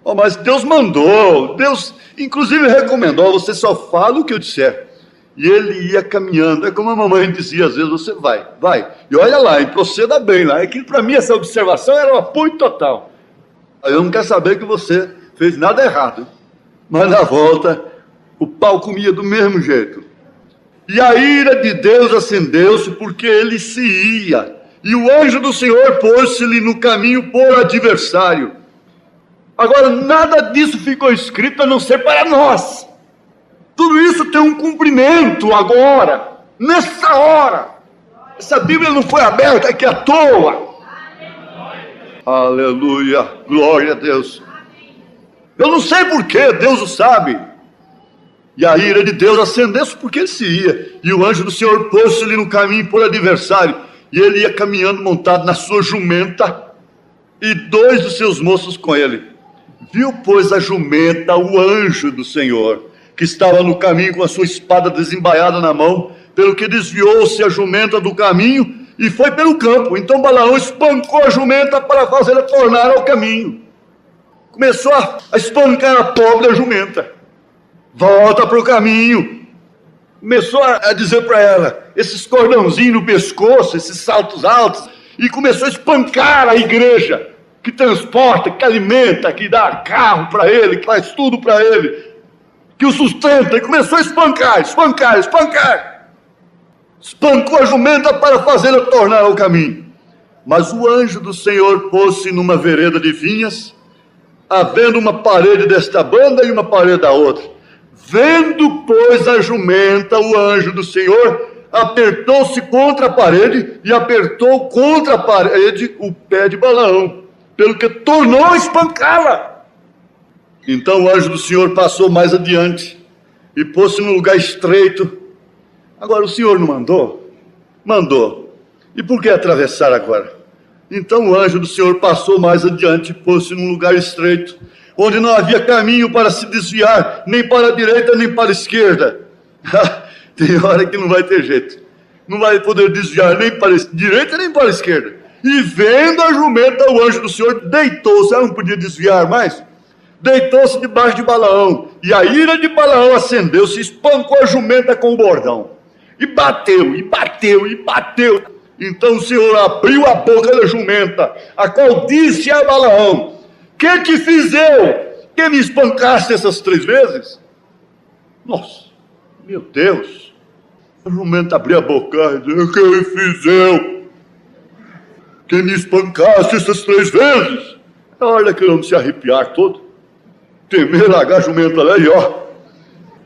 Oh, mas Deus mandou, Deus inclusive recomendou, você só fala o que eu disser. E ele ia caminhando, é como a mamãe dizia, às vezes você vai. E olha lá, e proceda bem lá. É que para mim essa observação era um apoio total. Eu não quero saber que você fez nada errado. Mas na volta, o pau comia do mesmo jeito. E a ira de Deus acendeu-se porque ele se ia. E o anjo do Senhor pôs-se-lhe no caminho por adversário. Agora, nada disso ficou escrito a não ser para nós. Tudo isso tem um cumprimento agora, nessa hora. Essa Bíblia não foi aberta aqui à toa. Aleluia, glória a Deus. Eu não sei porquê, Deus o sabe. E a ira de Deus acendeu-se porque ele se ia. E o anjo do Senhor pôs-se-lhe no caminho por adversário. E ele ia caminhando montado na sua jumenta, e 2 dos seus moços com ele. Viu, pois, a jumenta, o anjo do Senhor, que estava no caminho com a sua espada desembaiada na mão, pelo que desviou-se a jumenta do caminho e foi pelo campo. Então Balaão espancou a jumenta para fazê-la tornar ao caminho. Começou a espancar a pobre jumenta. Volta para o caminho. Começou a dizer para ela, esses cordãozinhos no pescoço, esses saltos altos, e começou a espancar a igreja, que transporta, que alimenta, que dá carro para ele, que faz tudo para ele, que o sustenta, e começou a espancar. Espancou a jumenta para fazê-la tornar ao caminho. Mas o anjo do Senhor pôs-se numa vereda de vinhas, havendo uma parede desta banda e uma parede da outra. Vendo, pois, a jumenta, o anjo do Senhor apertou-se contra a parede e apertou contra a parede o pé de Balaão, pelo que tornou a espancá-la. Então o anjo do Senhor passou mais adiante e pôs-se num lugar estreito. Agora o Senhor não mandou? Mandou. E por que atravessar agora? Então o anjo do Senhor passou mais adiante e pôs-se num lugar estreito, onde não havia caminho para se desviar, nem para a direita, nem para a esquerda. Tem hora que não vai ter jeito. Não vai poder desviar nem para a direita, nem para a esquerda. E vendo a jumenta, o anjo do Senhor deitou-se. Ela não podia desviar mais. Deitou-se debaixo de Balaão. E a ira de Balaão acendeu-se, espancou a jumenta com o bordão. E bateu. Então o Senhor abriu a boca da jumenta, a qual disse a Balaão: que te fiz eu, que me espancaste essas 3 vezes? Nossa, meu Deus. A jumenta abria a boca e dizia: quem fiz eu? Quem me espancasse essas 3 vezes? Olha que eu se arrepiar todo. Temer a jumenta lá e ó.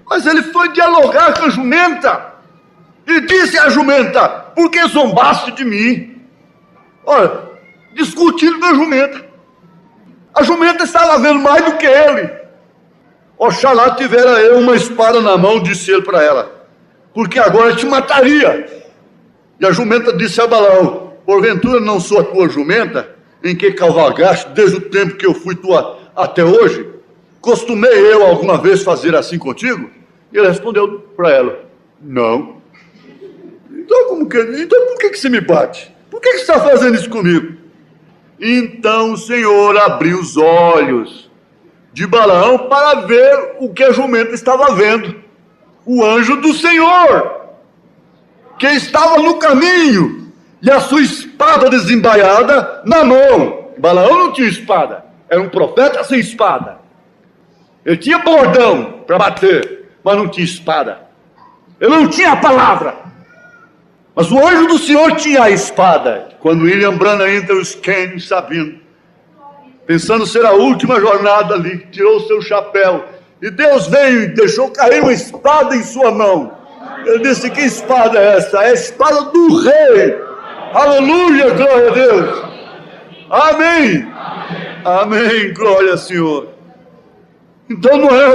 Mas ele foi dialogar com a jumenta e disse à jumenta: por que zombaste de mim? Olha, discutindo com a jumenta. A jumenta estava vendo mais do que ele. Oxalá tivera eu uma espada na mão, disse ele para ela, porque agora te mataria. E a jumenta disse a Balaão: porventura não sou a tua jumenta, em que cavalgaste desde o tempo que eu fui tua até hoje? Costumei eu alguma vez fazer assim contigo? E ele respondeu para ela: não. Então por que você me bate? Por que você está fazendo isso comigo? Então o Senhor abriu os olhos de Balaão para ver o que a jumenta estava vendo. O anjo do Senhor, que estava no caminho, e a sua espada desembaiada na mão. Balaão não tinha espada, era um profeta sem espada. Ele tinha bordão para bater, mas não tinha espada. Ele não tinha a palavra. Mas o anjo do Senhor tinha a espada. Quando William Branham entre os cânions, sabendo, pensando ser a última jornada ali, tirou o seu chapéu, e Deus veio e deixou cair uma espada em sua mão. Ele disse: que espada é essa? É a espada do rei. Aleluia, glória a Deus. Amém. Amém, glória ao Senhor. Então não é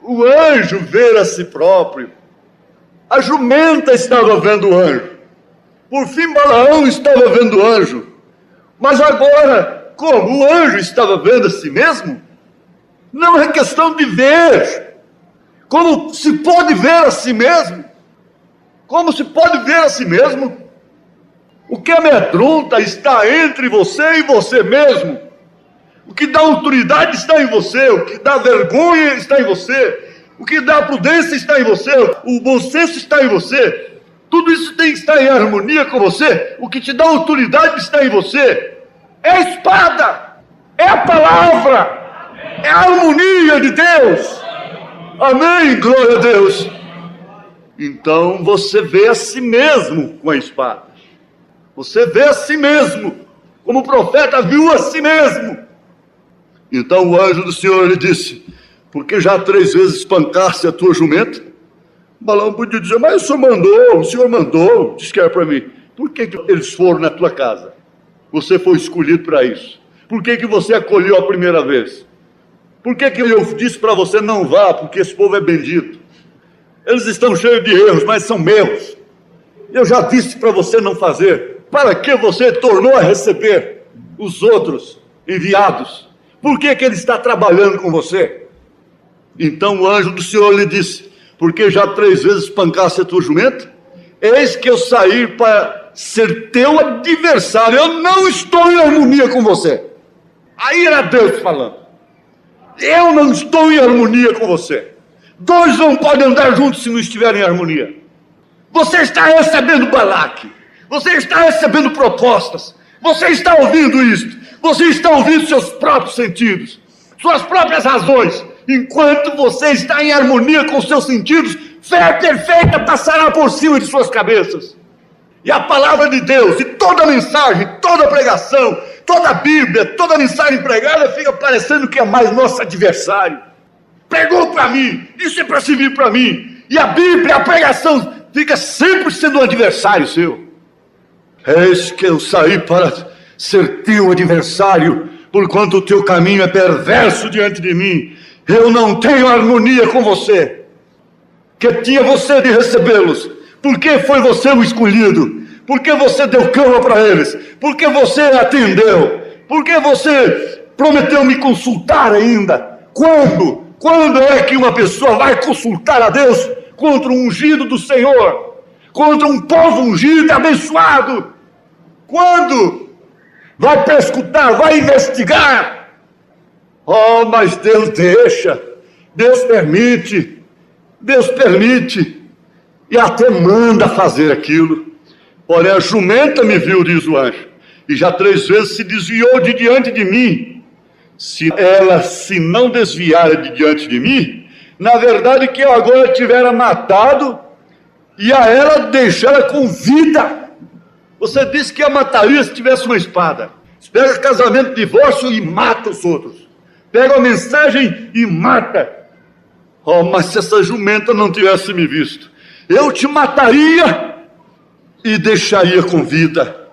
o anjo ver a si próprio. A jumenta estava vendo o anjo. Por fim, Balaão estava vendo o anjo. Mas agora, como o anjo estava vendo a si mesmo, não é questão de ver. Como se pode ver a si mesmo? Como se pode ver a si mesmo? O que amedronta está entre você e você mesmo. O que dá autoridade está em você. O que dá vergonha está em você. O que dá prudência está em você. O bom senso está em você. Tudo isso tem que estar em harmonia com você. O que te dá autoridade está em você. É a espada. É a palavra. É a harmonia de Deus. Amém, glória a Deus. Então você vê a si mesmo com a espada. Você vê a si mesmo, como o profeta viu a si mesmo. Então o anjo do Senhor lhe disse: porque já 3 vezes espancaste a tua jumenta? Balaão podia dizer: mas o Senhor mandou, disse que era para mim. Por que eles foram na tua casa? Você foi escolhido para isso. Por que você acolheu a primeira vez? Por que eu disse para você: não vá, porque esse povo é bendito? Eles estão cheios de erros, mas são meus. Eu já disse para você não fazer. Para que você tornou a receber os outros enviados? Por que ele está trabalhando com você? Então o anjo do Senhor lhe disse: porque já 3 vezes espancaste a tua jumenta? Eis que eu saí para ser teu adversário. Eu não estou em harmonia com você. Aí era Deus falando. Eu não estou em harmonia com você. 2 não podem andar juntos se não estiverem em harmonia. Você está recebendo Balaque. Você está recebendo propostas. Você está ouvindo isto. Você está ouvindo seus próprios sentidos, suas próprias razões. Enquanto você está em harmonia com seus sentidos, fé perfeita passará por cima de suas cabeças. E a palavra de Deus, e toda mensagem, toda pregação, toda a Bíblia, toda mensagem pregada fica parecendo que é mais nosso adversário. Pregou para mim, isso é para servir para mim. E a Bíblia, a pregação, fica sempre sendo um adversário seu. Eis que eu saí para ser teu adversário, porquanto o teu caminho é perverso diante de mim. Eu não tenho harmonia com você. Que tinha você de recebê-los? Por que foi você o escolhido? Por que você deu cama para eles? Por que você atendeu? Por que você prometeu me consultar ainda? Quando? Quando é que uma pessoa vai consultar a Deus contra um ungido do Senhor? Contra um povo ungido e abençoado? Quando? Vai perscrutar, vai investigar. Oh, mas Deus deixa, Deus permite, e até manda fazer aquilo. Porém a jumenta me viu, diz o anjo, e já 3 vezes se desviou de diante de mim. Se ela se não desviar de diante de mim, na verdade, que eu agora tivera matado e a ela deixara com vida. Você disse que a mataria se tivesse uma espada. Pega casamento, divórcio e mata os outros. Pega a mensagem e mata. Oh, mas se essa jumenta não tivesse me visto, eu te mataria e deixaria com vida.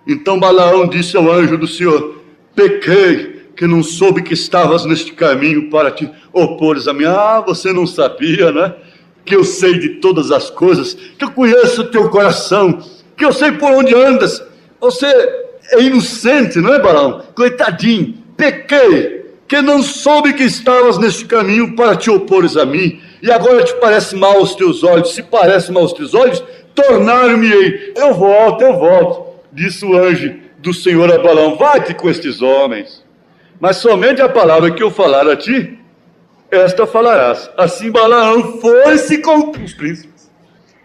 Então Balaão disse ao anjo do Senhor: pequei, que não soube que estavas neste caminho para te opores a mim. Ah, você não sabia, né? Que eu sei de todas as coisas, que eu conheço o teu coração, que eu sei por onde andas. Você é inocente, não é, Balaão? Coitadinho, pequei, que não soube que estavas neste caminho para te opores a mim, e agora te parece mal aos teus olhos. Se parece mal aos teus olhos, tornar-me-ei. Eu volto, disse o anjo do Senhor a Balaão: vai-te com estes homens, mas somente a palavra que eu falar a ti, esta falarás. Assim Balaão foi-se com os príncipes.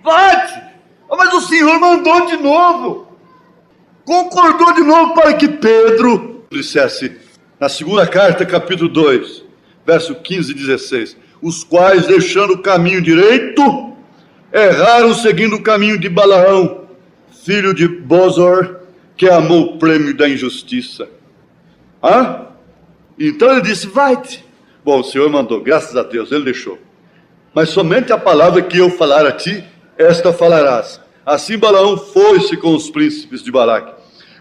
Vai-te! Mas o Senhor mandou de novo, concordou de novo para que Pedro dissesse, na segunda carta, capítulo 2, verso 15 e 16, os quais, deixando o caminho direito, erraram seguindo o caminho de Balaão, filho de Bosor, que amou o prêmio da injustiça. Então ele disse: vai-te. Bom, o Senhor mandou, graças a Deus, ele deixou. Mas somente a palavra que eu falar a ti, esta falarás. Assim Balaão foi-se com os príncipes de Balaque.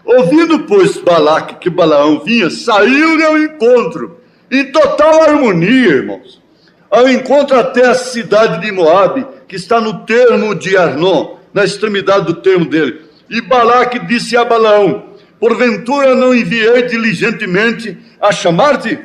Ouvindo, pois, Balaque que Balaão vinha, saiu-lhe ao encontro, em total harmonia, irmãos, ao encontro até a cidade de Moabe, que está no termo de Arnon, na extremidade do termo dele. E Balaque disse a Balaão: porventura não enviei diligentemente a chamar-te?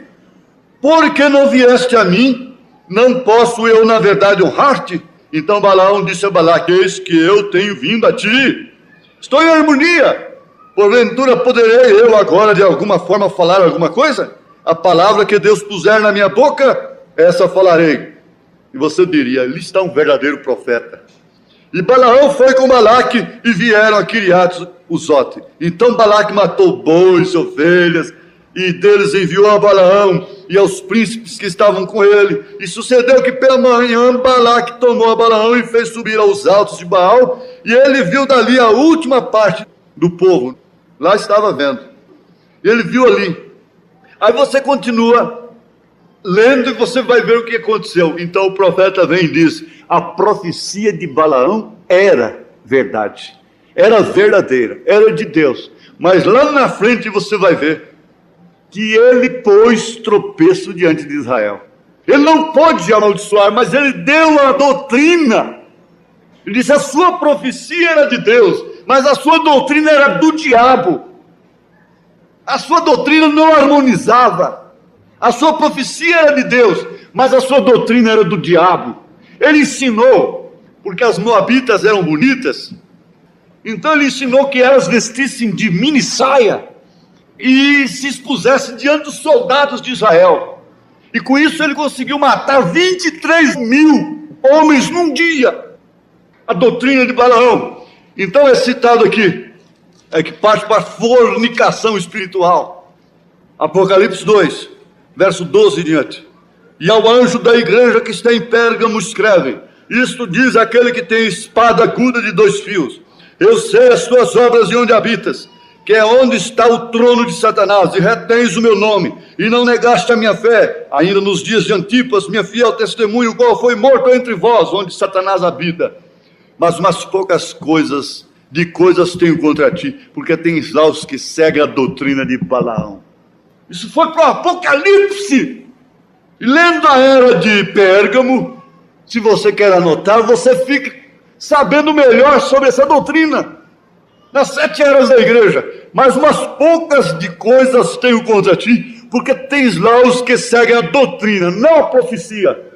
Porque não vieste a mim? Não posso eu, na verdade, honrar-te? Então Balaão disse a Balaque: eis que eu tenho vindo a ti, estou em harmonia. Porventura poderei eu agora de alguma forma falar alguma coisa? A palavra que Deus puser na minha boca, essa falarei. E você diria: ali está um verdadeiro profeta. E Balaão foi com Balaque e vieram a Quiriate-Uzote. Então Balaque matou bois, ovelhas, e deles enviou a Balaão e aos príncipes que estavam com ele. E sucedeu que pela manhã Balaque tomou a Balaão e fez subir aos altos de Baal, e ele viu dali a última parte do povo. Lá estava vendo. Ele viu ali. Aí você continua lendo e você vai ver o que aconteceu. Então o profeta vem e diz: a profecia de Balaão era verdade, era verdadeira, era de Deus. Mas lá na frente você vai ver que ele pôs tropeço diante de Israel. Ele não pode amaldiçoar, mas ele deu a doutrina. Ele disse: a sua profecia era de Deus, mas a sua doutrina era do diabo. A sua doutrina não harmonizava. A sua profecia era de Deus, mas a sua doutrina era do diabo. Ele ensinou, porque as moabitas eram bonitas, então ele ensinou que elas vestissem de mini saia e se expusessem diante dos soldados de Israel. E com isso ele conseguiu matar 23 mil homens num dia. A doutrina de Balaão. Então é citado aqui, é que parte para a fornicação espiritual. Apocalipse 2, verso 12 em diante. E ao anjo da igreja que está em Pérgamo escreve: isto diz aquele que tem espada aguda de 2 fios. Eu sei as tuas obras e onde habitas, que é onde está o trono de Satanás, e retens o meu nome, e não negaste a minha fé, ainda nos dias de Antipas, minha fiel testemunho, o qual foi morto entre vós, onde Satanás habita. Mas umas poucas coisas tenho contra ti, porque tens lá os que seguem a doutrina de Balaão. Isso foi para o Apocalipse. E lendo a era de Pérgamo, se você quer anotar, você fica sabendo melhor sobre essa doutrina. Nas 7 eras da igreja. Mas umas poucas de coisas tenho contra ti, porque tens lá os que seguem a doutrina, não a profecia,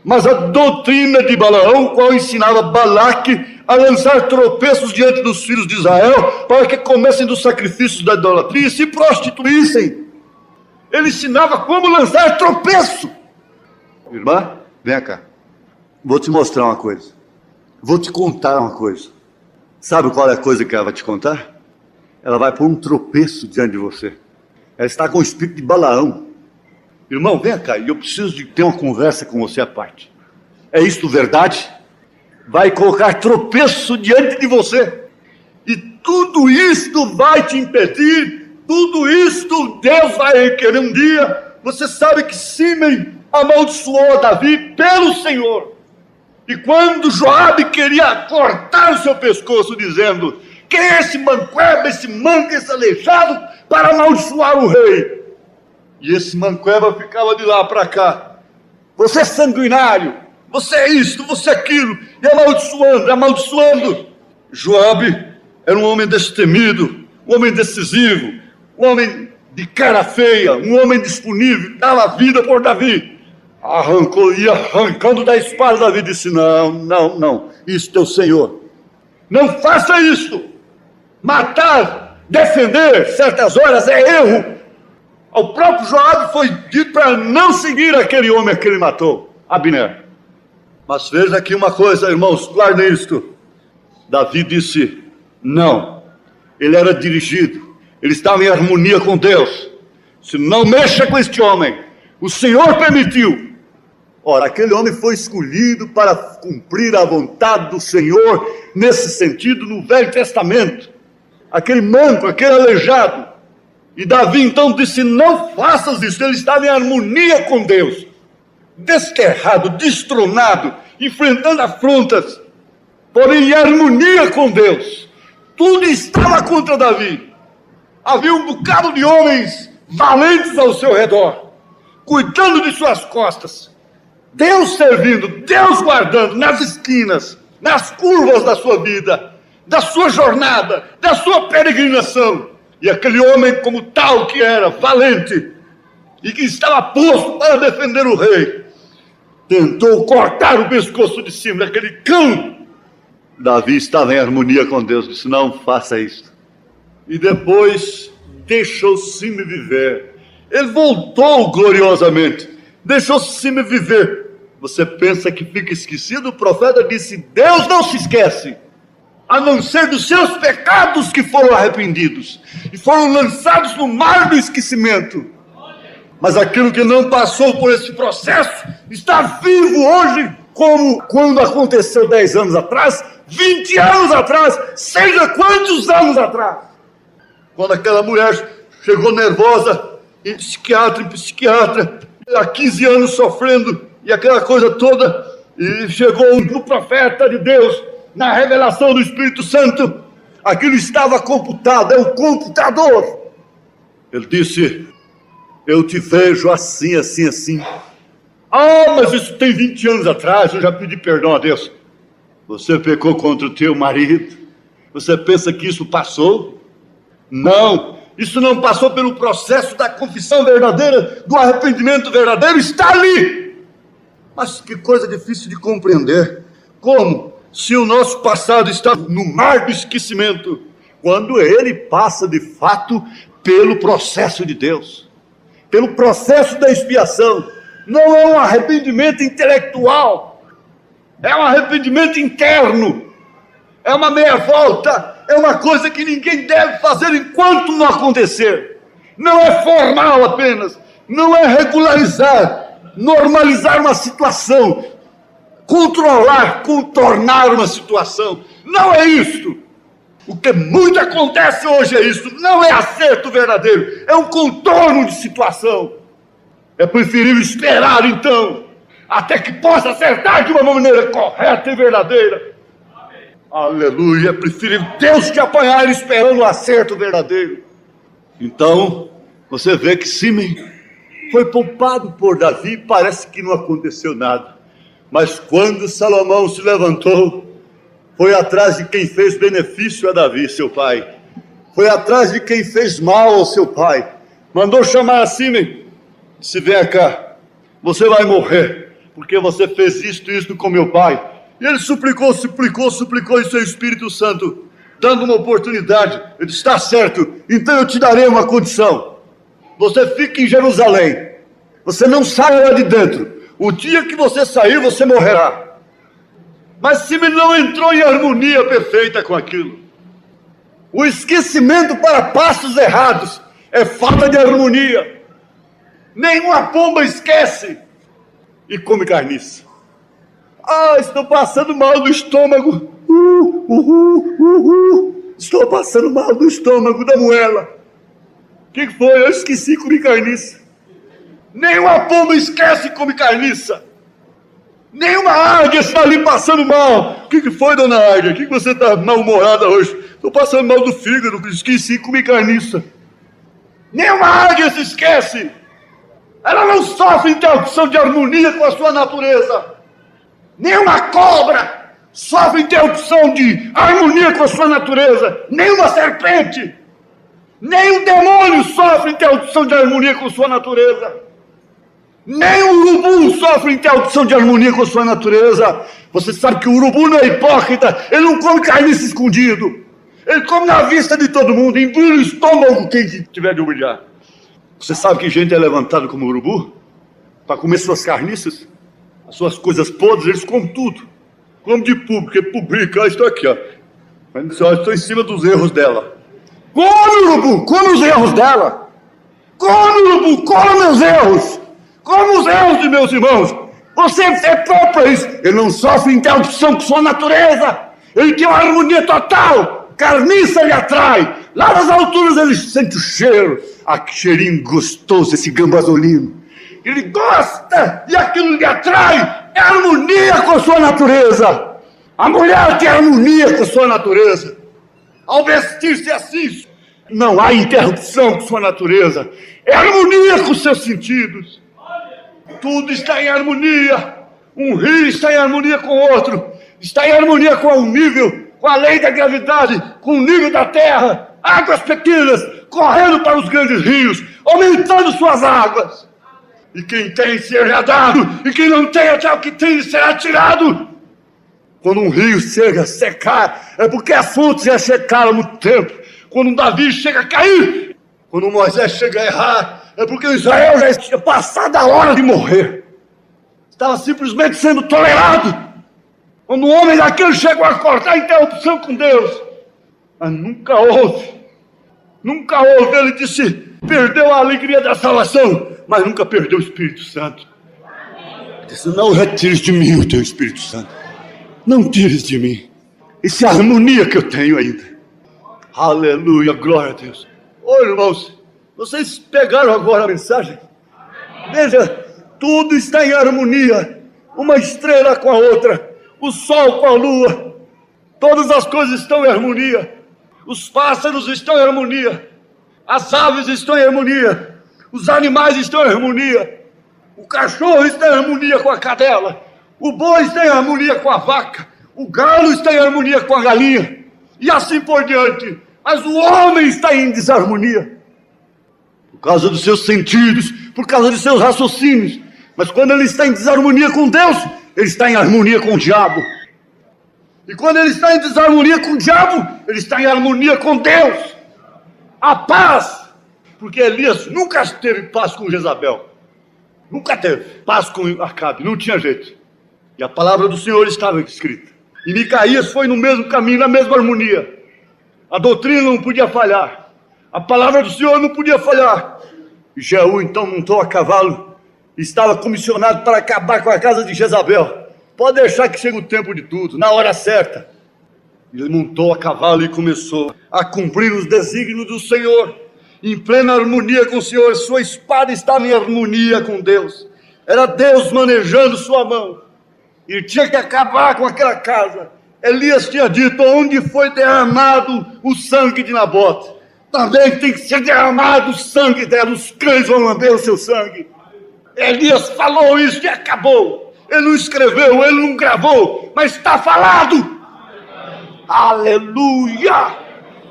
mas a doutrina de Balaão, qual ensinava Balaque a lançar tropeços diante dos filhos de Israel, para que comessem dos sacrifícios da idolatria e se prostituíssem. Ele ensinava como lançar tropeço. Irmã, vem cá. Vou te mostrar uma coisa. Vou te contar uma coisa. Sabe qual é a coisa que ela vai te contar? Ela vai pôr um tropeço diante de você. Ela está com o espírito de Balaão. Irmão, vem cá, eu preciso de ter uma conversa com você à parte. É isto verdade? Vai colocar tropeço diante de você. E tudo isto vai te impedir, tudo isto Deus vai querer um dia. Você sabe que Simei amaldiçoou Davi pelo Senhor. E quando Joabe queria cortar o seu pescoço, dizendo: quem é esse manqueba, esse manco, esse aleijado, para amaldiçoar o rei? E esse manqueba ficava de lá para cá: você é sanguinário, você é isto, você é aquilo, e amaldiçoando, amaldiçoando. Joabe era um homem destemido, um homem decisivo, um homem de cara feia, um homem disponível, dava vida por Davi. Ia arrancando da espada. Davi disse: não, isto é o Senhor. Não faça isto. Matar, defender, certas horas é erro. Ao próprio Joabe foi dito para não seguir aquele homem que ele matou, Abner. Mas veja aqui uma coisa, irmãos, guardem isto. Davi disse não. Ele era dirigido, ele estava em harmonia com Deus. Se não mexa com este homem, o Senhor permitiu. Ora, aquele homem foi escolhido para cumprir a vontade do Senhor, nesse sentido, no Velho Testamento. Aquele manco, aquele aleijado. E Davi então disse: não faças isso. Ele estava em harmonia com Deus, desterrado, destronado, enfrentando afrontas, porém em harmonia com Deus. Tudo estava contra Davi. Havia um bocado de homens valentes ao seu redor, cuidando de suas costas, Deus servindo, Deus guardando nas esquinas, nas curvas da sua vida, da sua jornada, da sua peregrinação. E aquele homem, como tal que era, valente, e que estava posto para defender o rei, tentou cortar o pescoço de cima daquele cão. Davi estava em harmonia com Deus, disse: não faça isso. E depois deixou Simei viver. Ele voltou gloriosamente, deixou Simei viver. Você pensa que fica esquecido? O profeta disse: Deus não se esquece, a não ser dos seus pecados que foram arrependidos e foram lançados no mar do esquecimento. Mas aquilo que não passou por esse processo está vivo hoje, como quando aconteceu 10 anos atrás, 20 anos atrás, seja quantos anos atrás. Quando aquela mulher chegou nervosa, em psiquiatra, há 15 anos sofrendo, e aquela coisa toda, e chegou no profeta de Deus, na revelação do Espírito Santo, aquilo estava computado, é um computador. Ele disse: eu te vejo assim, assim, assim. Ah, mas isso tem 20 anos atrás, eu já pedi perdão a Deus. Você pecou contra o teu marido, você pensa que isso passou? Não, isso não passou pelo processo da confissão verdadeira, do arrependimento verdadeiro, está ali. Mas que coisa difícil de compreender. Como? Se o nosso passado está no mar do esquecimento, quando ele passa de fato pelo processo de Deus, pelo processo da expiação. Não é um arrependimento intelectual, é um arrependimento interno, é uma meia volta, é uma coisa que ninguém deve fazer enquanto não acontecer. Não é formal apenas, não é regularizar, normalizar uma situação, controlar, contornar uma situação. Não é isto. O que muito acontece hoje é isso. Não é acerto verdadeiro, é um contorno de situação. É preferível esperar então, até que possa acertar de uma maneira correta e verdadeira. Amém. Aleluia. É preferível Deus te apanhar esperando o acerto verdadeiro. Então, você vê que Simei foi poupado por Davi, parece que não aconteceu nada. Mas quando Salomão se levantou, foi atrás de quem fez benefício a Davi, seu pai. Foi atrás de quem fez mal ao seu pai. Mandou chamar a Simei. Disse: vem cá, você vai morrer, porque você fez isto com meu pai. E ele suplicou, e seu Espírito Santo, dando uma oportunidade. Ele disse: está certo, então eu te darei uma condição. Você fica em Jerusalém, você não sai lá de dentro. O dia que você sair, você morrerá. Mas Simei não entrou em harmonia perfeita com aquilo. O esquecimento para passos errados é falta de harmonia. Nenhuma pomba esquece e come carniça. Ah, estou passando mal do estômago. Estou passando mal do estômago da moela. O que foi? Eu esqueci de comer carniça. Nenhuma pomba esquece e come carniça. Nenhuma águia está ali passando mal. O que foi, dona Águia? O que você está mal-humorada hoje? Estou passando mal do fígado, esqueci de comer carniça. Nenhuma águia se esquece. Ela não sofre interrupção de harmonia com a sua natureza. Nenhuma cobra sofre interrupção de harmonia com a sua natureza. Nenhuma serpente. Nem um demônio sofre interrupção de harmonia com a sua natureza. Nem o urubu sofre interrupção de harmonia com a sua natureza. Você sabe que o urubu não é hipócrita. Ele não come carniça escondido. Ele come na vista de todo mundo. Engole o estômago quem tiver de humilhar. Você sabe que gente é levantada como urubu? Para comer suas carniças, as suas coisas podres, eles comem tudo. Comem de público, porque publica, estou aqui, ó. Mas eu estou em cima dos erros dela. Come, urubu, come os erros dela. Come, urubu, come meus erros. Come os erros de meus irmãos. Você é próprio para isso. Ele não sofre interrupção com sua natureza. Ele tem uma harmonia total. Carniça lhe atrai. Lá nas alturas ele sente o cheiro. Aquele cheirinho gostoso, esse gambazolino. Ele gosta e aquilo lhe atrai. É harmonia com a sua natureza. A mulher tem harmonia com a sua natureza. Ao vestir-se assim, não há interrupção com sua natureza. É harmonia com os seus sentidos. Tudo está em harmonia. Um rio está em harmonia com o outro. Está em harmonia com o nível, com a lei da gravidade, com o nível da terra. Águas pequenas correndo para os grandes rios, aumentando suas águas. E quem tem será dado, e quem não tem até o que tem será tirado. Quando um rio chega a secar, é porque as fontes já secaram há muito tempo. Quando um Davi chega a cair, quando um Moisés chega a errar, é porque Israel já tinha passado a hora de morrer. Estava simplesmente sendo tolerado. Quando um homem daquele chegou a cortar a interrupção com Deus. Mas nunca houve. Ele disse, perdeu a alegria da salvação, mas nunca perdeu o Espírito Santo. Ele disse, não retires de mim o teu Espírito Santo. Não tires de mim. Isso é a harmonia que eu tenho ainda. Aleluia, glória a Deus. Ô irmãos, vocês pegaram agora a mensagem? Veja, tudo está em harmonia. Uma estrela com a outra, o sol com a lua. Todas as coisas estão em harmonia. Os pássaros estão em harmonia. As aves estão em harmonia. Os animais estão em harmonia. O cachorro está em harmonia com a cadela. O boi está em harmonia com a vaca. O galo está em harmonia com a galinha. E assim por diante. Mas o homem está em desarmonia. Por causa dos seus sentidos, por causa dos seus raciocínios. Mas quando ele está em desarmonia com Deus, ele está em harmonia com o diabo. E quando ele está em desarmonia com o diabo, ele está em harmonia com Deus. A paz, porque Elias nunca teve paz com Jezabel. Nunca teve paz com Acabe, não tinha jeito. E a palavra do Senhor estava escrita. E Micaías foi no mesmo caminho, na mesma harmonia. A doutrina não podia falhar. A palavra do Senhor não podia falhar. E Jeú então montou a cavalo e estava comissionado para acabar com a casa de Jezabel. Pode deixar que chegue o tempo de tudo, na hora certa. Ele montou a cavalo e começou a cumprir os desígnios do Senhor. Em plena harmonia com o Senhor, sua espada estava em harmonia com Deus. Era Deus manejando sua mão. E tinha que acabar com aquela casa. Elias tinha dito, onde foi derramado o sangue de Nabote, também tem que ser derramado o sangue dela, os cães vão lamber o seu sangue. Elias falou isso e acabou. Ele não escreveu, ele não gravou, mas está falado. Aleluia!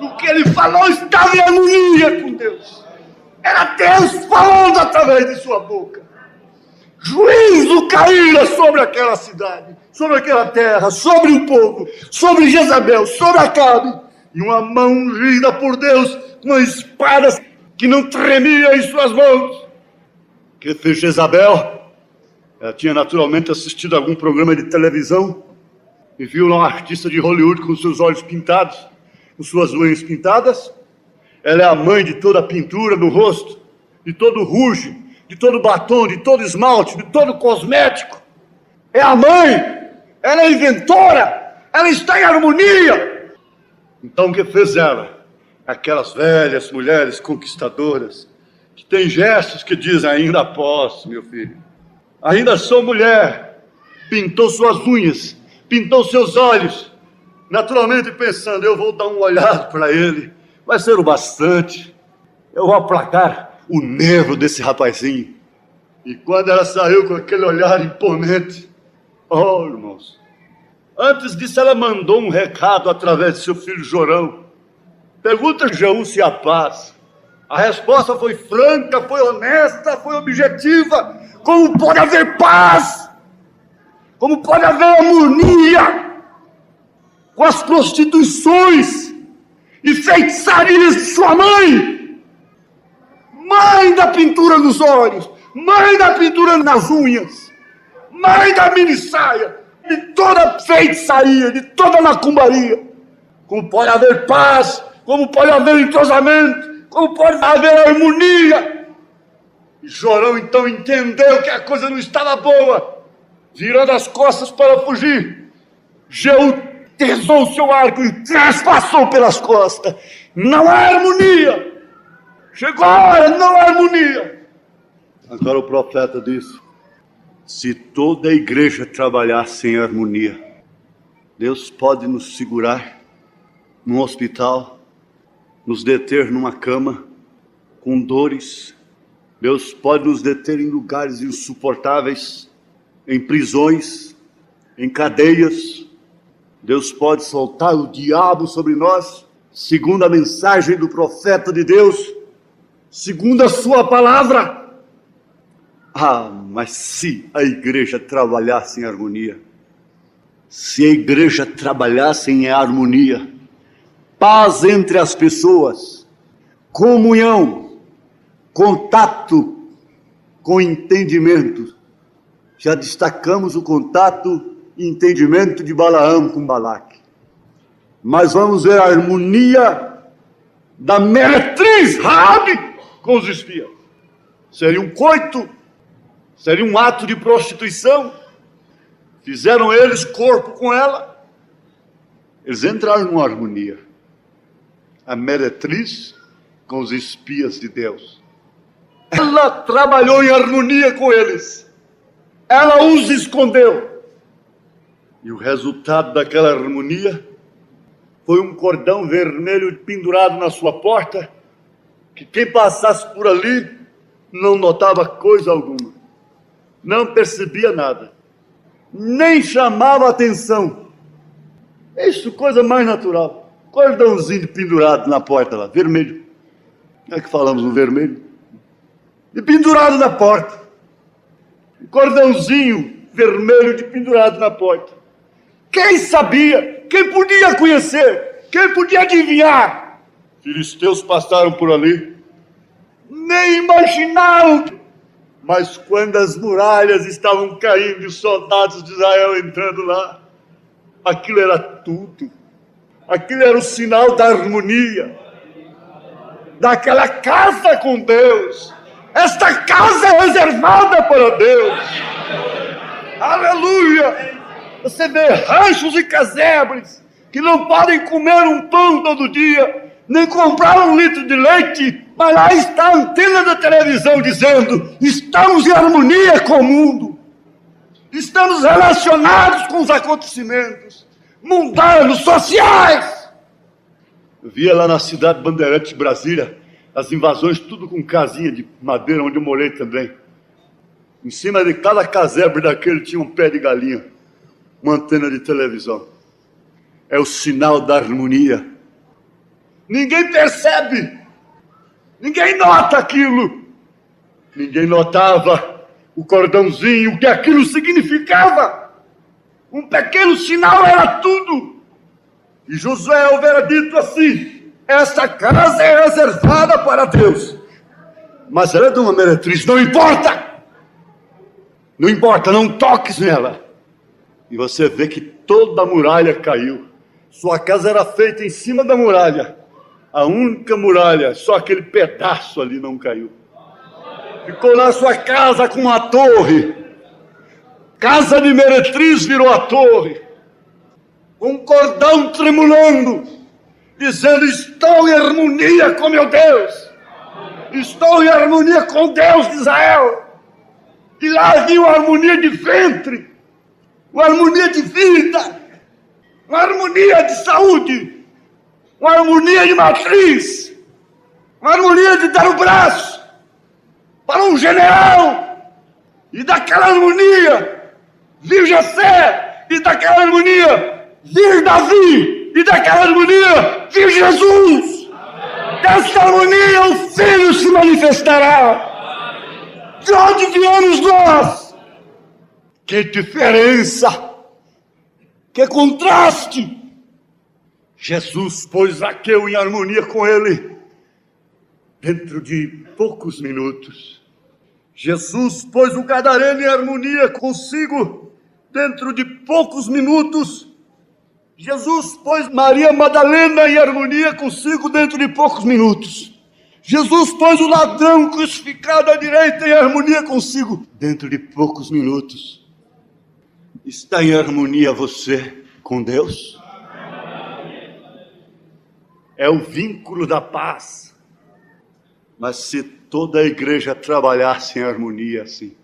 O que ele falou estava em harmonia com Deus. Era Deus falando através de sua boca. Juízo caíra sobre aquela cidade, sobre aquela terra, sobre o povo, sobre Jezabel, sobre Acabe. E uma mão ungida por Deus, uma espada que não tremia em suas mãos. O que fez Jezabel? Ela tinha naturalmente assistido a algum programa de televisão e viu lá um artista de Hollywood com seus olhos pintados, com suas unhas pintadas. Ela é a mãe de toda a pintura no rosto, de todo o ruge, de todo batom, de todo esmalte, de todo cosmético. É a mãe, ela é inventora, ela está em harmonia. Então o que fez ela? Aquelas velhas mulheres conquistadoras, que têm gestos que dizem: ainda posso, meu filho, ainda sou mulher. Pintou suas unhas, pintou seus olhos, naturalmente pensando: eu vou dar um olhar para ele, vai ser o bastante, eu vou aplacar o nervo desse rapazinho. E quando ela saiu com aquele olhar imponente, oh, irmãos, antes disso ela mandou um recado através de seu filho Jorão. Pergunta a Jeú se há paz. A resposta foi franca, foi honesta, foi objetiva. Como pode haver paz? Como pode haver harmonia com as prostituições e feitiçarias de sua mãe? Mãe da pintura nos olhos, mãe da pintura nas unhas, mãe da minissaia, de toda feitiçaria, de toda macumbaria. Como pode haver paz? Como pode haver entrosamento? Como pode haver harmonia? E Jorão então entendeu que a coisa não estava boa. Virando as costas para fugir, Jeú tesou o seu arco e trespassou pelas costas. Não há harmonia. Chegou a hora, não há harmonia. Agora o profeta disse: se toda a igreja trabalhasse em harmonia, Deus pode nos segurar num hospital, nos deter numa cama, com dores. Deus pode nos deter em lugares insuportáveis, em prisões, em cadeias. Deus pode soltar o diabo sobre nós, segundo a mensagem do profeta de Deus, segundo a sua palavra. Ah, mas se a igreja trabalhasse em harmonia, se a igreja trabalhasse em harmonia, paz entre as pessoas, comunhão, contato com entendimento. Já destacamos o contato e entendimento de Balaão com Balaque. Mas vamos ver a harmonia da meretriz Raabe com os espias. Seria um coito, seria um ato de prostituição. Fizeram eles corpo com ela. Eles entraram numa harmonia. A meretriz com os espias de Deus. Ela trabalhou em harmonia com eles. Ela os escondeu. E o resultado daquela harmonia foi um cordão vermelho pendurado na sua porta, que quem passasse por ali não notava coisa alguma, não percebia nada, nem chamava atenção. Isso, coisa mais natural. Cordãozinho pendurado na porta lá, vermelho. É que falamos no vermelho. E pendurado na porta. Um cordãozinho vermelho de pendurado na porta. Quem sabia? Quem podia conhecer? Quem podia adivinhar? Filisteus passaram por ali. Nem imaginaram. Mas quando as muralhas estavam caindo e os soldados de Israel entrando lá, aquilo era tudo. Aquilo era o sinal da harmonia, daquela casa com Deus. Esta casa é reservada para Deus. Aleluia! Você vê ranchos e casebres que não podem comer um pão todo dia, nem comprar um litro de leite, mas lá está a antena da televisão dizendo: estamos em harmonia com o mundo, estamos relacionados com os acontecimentos mundanos, sociais. Eu via lá na cidade Bandeirantes de Brasília as invasões, tudo com casinha de madeira, onde eu morei também. Em cima de cada casebre daquele tinha um pé de galinha, uma antena de televisão. É o sinal da harmonia. Ninguém percebe, ninguém nota aquilo. Ninguém notava o cordãozinho, o que aquilo significava. Um pequeno sinal era tudo. E Josué houvera dito assim: esta casa é reservada para Deus. Mas ela é de uma meretriz, não importa. Não importa, não toques nela. E você vê que toda a muralha caiu. Sua casa era feita em cima da muralha. A única muralha, só aquele pedaço ali não caiu. Ficou na sua casa com uma torre. Casa de meretriz virou a torre. Um cordão tremulando, dizendo: estou em harmonia com meu Deus. Estou em harmonia com Deus de Israel. E lá havia uma harmonia de ventre, uma harmonia de vida, uma harmonia de saúde, uma harmonia de matriz, uma harmonia de dar o braço para um general. E daquela harmonia vir Jessé, e daquela harmonia vir Davi, e daquela harmonia vir Jesus. Dessa harmonia o Filho se manifestará. De onde viemos nós? Que diferença! Que contraste! Jesus pôs Zaqueu em harmonia com ele dentro de poucos minutos. Jesus pôs o gadareno em harmonia consigo dentro de poucos minutos. Jesus pôs Maria Madalena em harmonia consigo dentro de poucos minutos. Jesus pôs o ladrão crucificado à direita em harmonia consigo dentro de poucos minutos. Está em harmonia você com Deus? É o vínculo da paz. Mas se toda a igreja trabalhasse em harmonia assim,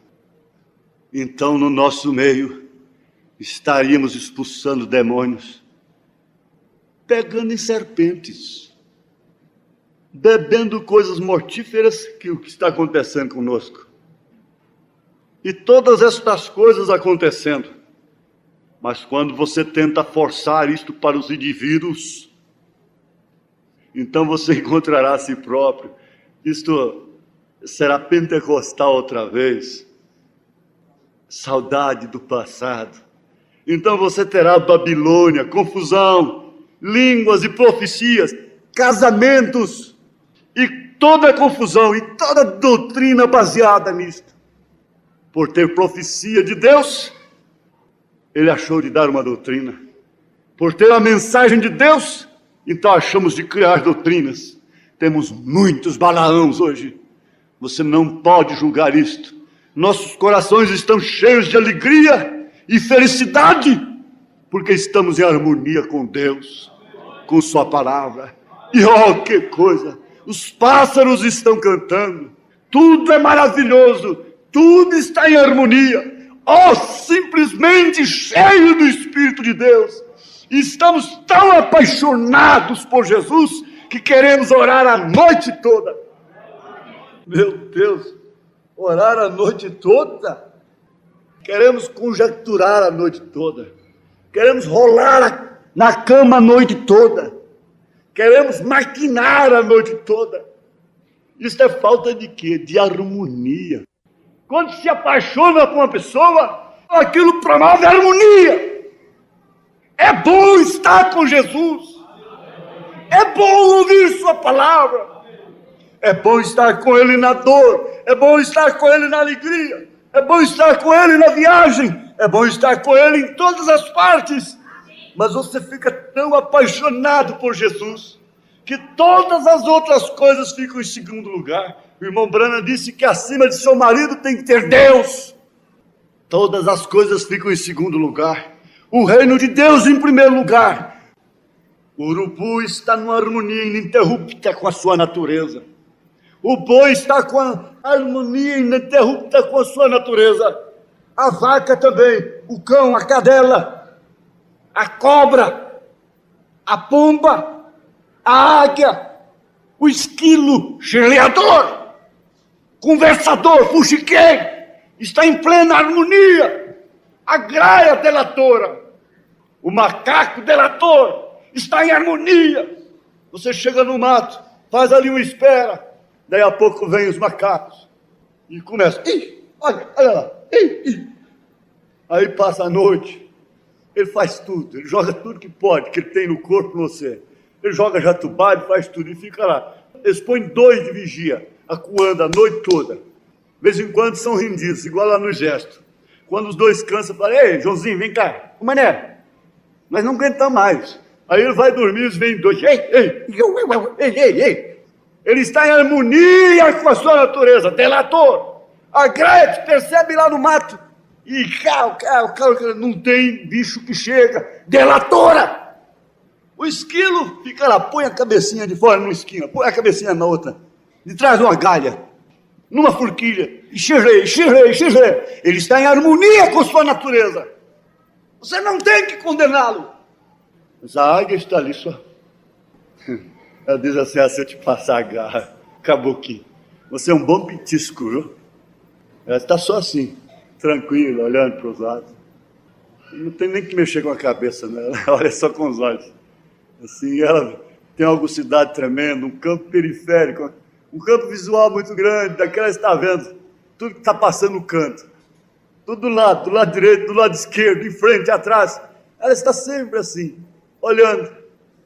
então no nosso meio estaríamos expulsando demônios, pegando em serpentes, bebendo coisas mortíferas, que o que está acontecendo conosco. E todas estas coisas acontecendo. Mas quando você tenta forçar isto para os indivíduos, então você encontrará a si próprio. Isto será pentecostal outra vez. Saudade do passado. Então você terá Babilônia, confusão, línguas e profecias, casamentos, e toda a confusão e toda a doutrina baseada nisto. Por ter profecia de Deus, ele achou de dar uma doutrina. Por ter a mensagem de Deus, então achamos de criar doutrinas. Temos muitos Balaãos hoje. Você não pode julgar isto. Nossos corações estão cheios de alegria e felicidade, porque estamos em harmonia com Deus, com sua palavra. E oh, que coisa! Os pássaros estão cantando, tudo é maravilhoso, tudo está em harmonia. Oh, simplesmente cheio do Espírito de Deus. E estamos tão apaixonados por Jesus que queremos orar a noite toda. Meu Deus, orar a noite toda? Queremos conjecturar a noite toda. Queremos rolar na cama a noite toda. Queremos maquinar a noite toda. Isso é falta de quê? De harmonia. Quando se apaixona por uma pessoa, aquilo promove harmonia. É bom estar com Jesus. É bom ouvir sua palavra. É bom estar com ele na dor. É bom estar com ele na alegria. É bom estar com ele na viagem. É bom estar com ele em todas as partes. Mas você fica tão apaixonado por Jesus que todas as outras coisas ficam em segundo lugar. O irmão Branham disse que acima de seu marido tem que ter Deus. Todas as coisas ficam em segundo lugar. O reino de Deus em primeiro lugar. O urubu está numa harmonia ininterrupta com a sua natureza. O boi está com a harmonia ininterrupta com a sua natureza. A vaca também, o cão, a cadela, a cobra, a pomba, a águia, o esquilo, cheleador, conversador, fuxiqueiro, está em plena harmonia. A graia delatora, o macaco delator, está em harmonia. Você chega no mato, faz ali uma espera, daí a pouco vem os macacos e começa, olha lá, aí passa a noite, ele faz tudo, ele joga tudo que pode, que ele tem no corpo no você. Ele joga jatubá, ele faz tudo e fica lá. Eles põem 2 de vigia, acuando a noite toda. De vez em quando são rendidos, igual lá no exército. Quando os 2 cansam, falam, ei, Joãozinho, vem cá. Ô, mané, nós não aguentamos mais. Aí ele vai dormir, eles vêm 2. Ei. Ele está em harmonia com a sua natureza, delator. A greia te percebe lá no mato. E cara, não tem bicho que chega. Delatora! O esquilo fica lá, põe a cabecinha de fora numa esquina, põe a cabecinha na outra, de trás de uma galha, numa forquilha, e xirrei. Ele está em harmonia com sua natureza. Você não tem que condená-lo. Mas a águia está ali só. Ela diz assim: se eu te passar a garra, acabou aqui. Você é um bom pitisco, viu? Ela está só assim, tranquila, olhando para os lados. Não tem nem que mexer com a cabeça nela, olha só com os olhos. Assim, ela tem uma agucidade tremenda, um campo periférico, um campo visual muito grande, daquela está vendo tudo que está passando no canto. Tudo do lado direito, do lado esquerdo, em frente, atrás. Ela está sempre assim, olhando.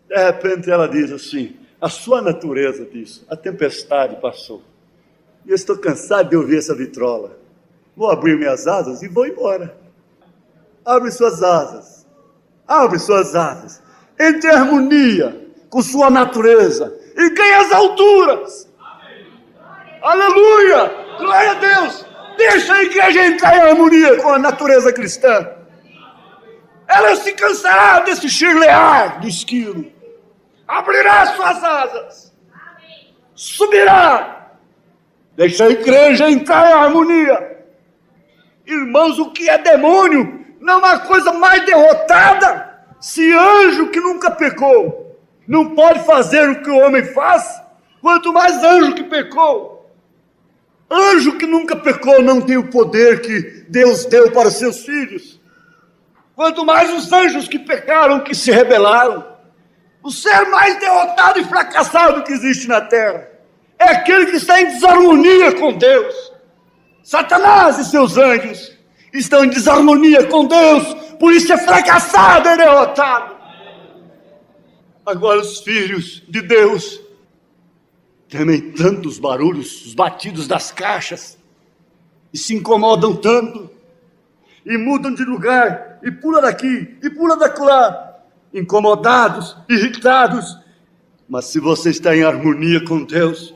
De repente ela diz assim: a sua natureza diz, a tempestade passou. E eu estou cansado de ouvir essa vitrola. Vou abrir minhas asas e vou embora. Abre suas asas. Abre suas asas. Entre em harmonia com sua natureza e ganhe as alturas. Aleluia! Glória a Deus! Deixa a igreja entrar em harmonia com a natureza cristã. Ela se cansará desse chirlear do esquilo. Abrirá suas asas. Subirá. Deixa a igreja entrar em harmonia. Irmãos, o que é demônio? Não há coisa mais derrotada. Se anjo que nunca pecou não pode fazer o que o homem faz, quanto mais anjo que pecou. Anjo que nunca pecou não tem o poder que Deus deu para os seus filhos. Quanto mais os anjos que pecaram, que se rebelaram. O ser mais derrotado e fracassado que existe na terra é aquele que está em desarmonia com Deus. Satanás e seus anjos estão em desarmonia com Deus, por isso é fracassado e derrotado. Agora os filhos de Deus temem tanto os barulhos, os batidos das caixas, e se incomodam tanto, e mudam de lugar, e pula daqui, e pula daquela, incomodados, irritados. Mas se você está em harmonia com Deus,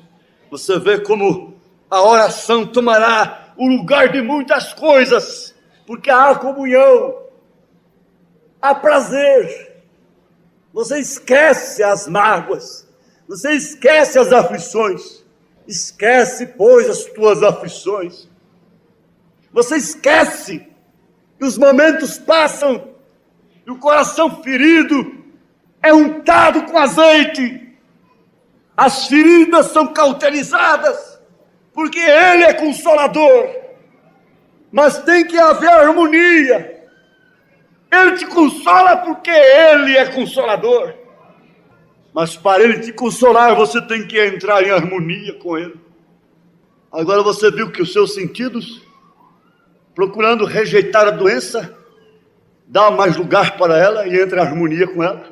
você vê como a oração tomará o lugar de muitas coisas, porque há comunhão, há prazer. Você esquece as mágoas, você esquece as aflições, esquece, pois, as tuas aflições. Você esquece que os momentos passam e o coração ferido é untado com azeite. As feridas são cauterizadas, porque Ele é consolador. Mas tem que haver harmonia. Ele te consola porque Ele é consolador. Mas para Ele te consolar, você tem que entrar em harmonia com Ele. Agora você viu que os seus sentidos, procurando rejeitar a doença, dá mais lugar para ela e entra em harmonia com ela.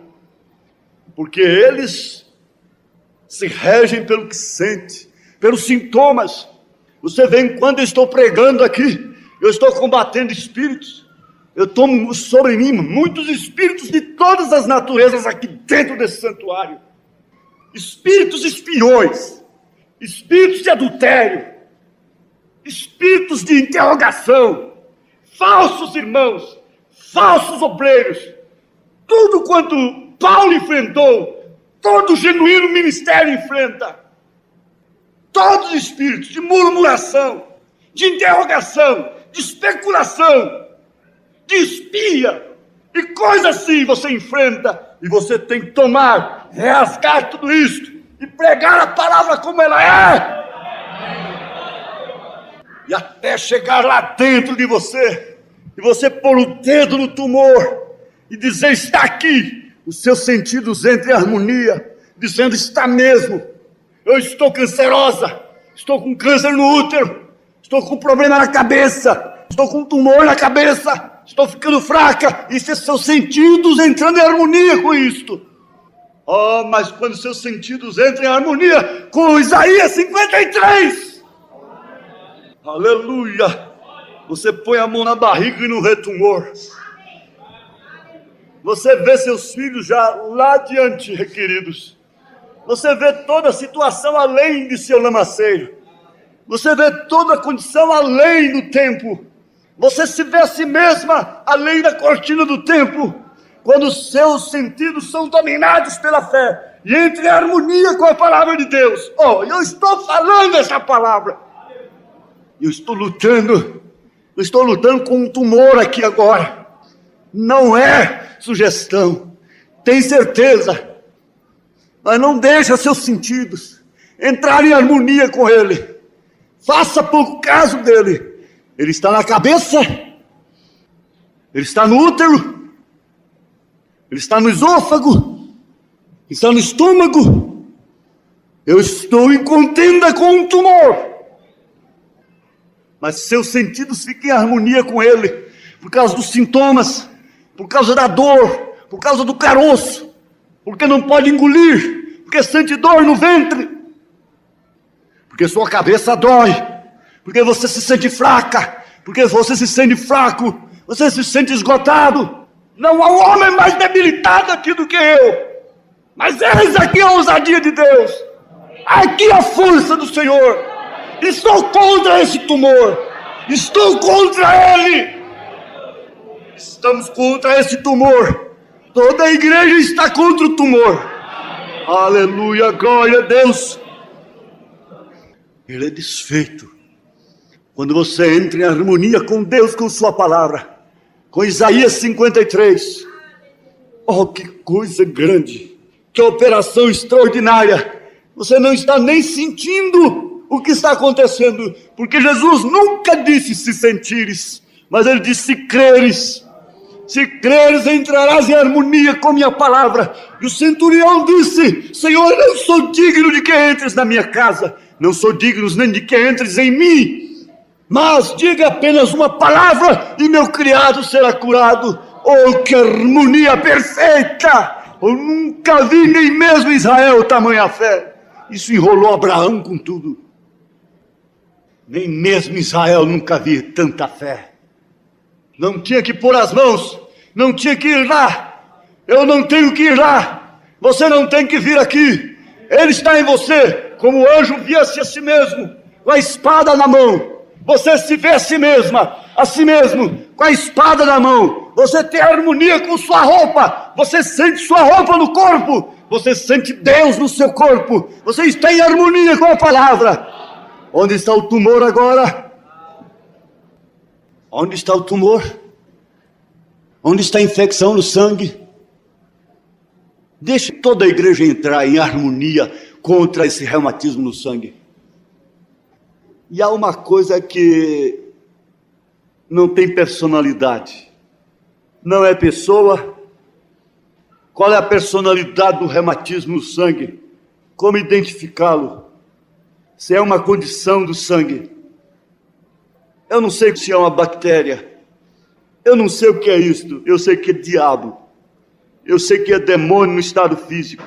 Porque eles se regem pelo que sente, pelos sintomas. Você vê, enquanto eu estou pregando aqui, eu estou combatendo espíritos. Eu tomo sobre mim muitos espíritos de todas as naturezas aqui dentro desse santuário. Espíritos espiões, espíritos de adultério, espíritos de interrogação, falsos irmãos, falsos obreiros. Tudo quanto Paulo enfrentou, todo genuíno ministério enfrenta. Todos os espíritos de murmuração, de interrogação, de especulação, de espia e coisa assim você enfrenta, e você tem que tomar, rasgar tudo isto e pregar a palavra como ela é, e até chegar lá dentro de você e você pôr o dedo no tumor e dizer: está aqui. Os seus sentidos entram em harmonia, dizendo: está mesmo, eu estou cancerosa, estou com câncer no útero, estou com problema na cabeça, estou com tumor na cabeça, estou ficando fraca. E seus sentidos entrando em harmonia com isto. Oh, mas quando seus sentidos entram em harmonia com Isaías 53, aleluia, você põe a mão na barriga e não vê tumor. Você vê seus filhos já lá adiante requeridos. Você vê toda a situação além de seu lamaceiro. Você vê toda a condição além do tempo. Você se vê a si mesma além da cortina do tempo. Quando os seus sentidos são dominados pela fé e entra em harmonia com a palavra de Deus. Oh, eu estou falando essa palavra. Eu estou lutando com um tumor aqui agora. Não é sugestão. Tem certeza. Mas não deixa seus sentidos entrar em harmonia com ele. Faça pouco caso dele. Ele está na cabeça. Ele está no útero. Ele está no esôfago. Ele está no estômago. Eu estou em contenda com um tumor. Mas seus sentidos fiquem em harmonia com ele. Por causa dos sintomas. Por causa da dor. Por causa do caroço. Porque não pode engolir. Porque sente dor no ventre. Porque sua cabeça dói, porque você se sente fraca, porque você se sente fraco, você se sente esgotado. Não há um homem mais debilitado aqui do que eu, mas eis aqui a ousadia de Deus, aqui a força do Senhor. Estou contra esse tumor, estou contra ele, estamos contra esse tumor, toda a igreja está contra o tumor. Aleluia, glória a Deus. Ele é desfeito quando você entra em harmonia com Deus, com sua palavra, com Isaías 53. Oh, que coisa grande, que operação extraordinária. Você não está nem sentindo o que está acontecendo, porque Jesus nunca disse se sentires, mas ele disse se creres. Se creres, entrarás em harmonia com minha palavra. E o centurião disse: Senhor, eu não sou digno de que entres na minha casa, não sou digno nem de que entres em mim, mas diga apenas uma palavra e meu criado será curado. Oh, que harmonia perfeita! Eu nunca vi nem mesmo em Israel tamanha fé. Isso enrolou Abraão com tudo. Nem mesmo em Israel nunca vi tanta fé. Não tinha que pôr as mãos, não tinha que ir lá. Eu não tenho que ir lá. Você não tem que vir aqui. Ele está em você, como o anjo via-se a si mesmo, com a espada na mão. Você se vê a si mesma, a si mesmo, com a espada na mão. Você tem harmonia com sua roupa. Você sente sua roupa no corpo. Você sente Deus no seu corpo. Você está em harmonia com a palavra. Onde está o tumor agora? Onde está o tumor? Onde está a infecção no sangue? Deixe toda a igreja entrar em harmonia contra esse reumatismo no sangue. E há uma coisa que não tem personalidade. Não é pessoa. Qual é a personalidade do reumatismo no sangue? Como identificá-lo? Se é uma condição do sangue. Eu não sei se é uma bactéria. Eu não sei o que é isto. Eu sei que é diabo. Eu sei que é demônio no estado físico.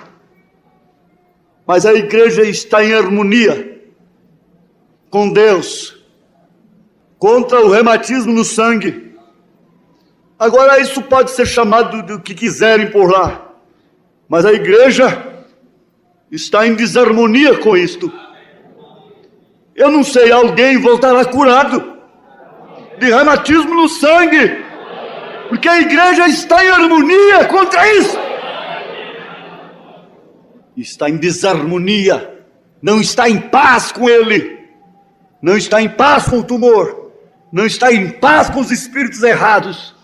Mas a igreja está em harmonia com Deus contra o reumatismo no sangue. Agora isso pode ser chamado do que quiserem por lá, mas a igreja está em desarmonia com isto. Eu não sei, alguém voltará curado de reumatismo no sangue, porque a igreja está em harmonia contra isso. Está em desarmonia, não está em paz com ele, não está em paz com o tumor, não está em paz com os espíritos errados.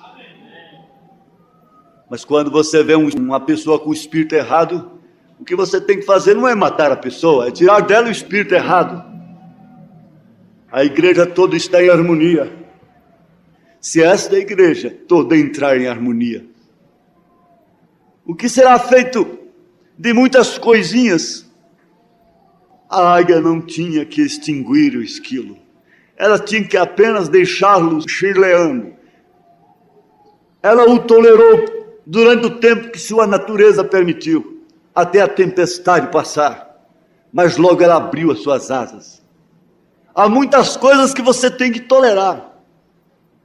Mas quando você vê uma pessoa com o espírito errado, o que você tem que fazer não é matar a pessoa, é tirar dela o espírito errado. A igreja toda está em harmonia. Se esta igreja toda entrar em harmonia, o que será feito de muitas coisinhas? A águia não tinha que extinguir o esquilo, ela tinha que apenas deixá-lo chileando. Ela o tolerou durante o tempo que sua natureza permitiu, até a tempestade passar, mas logo ela abriu as suas asas. Há muitas coisas que você tem que tolerar,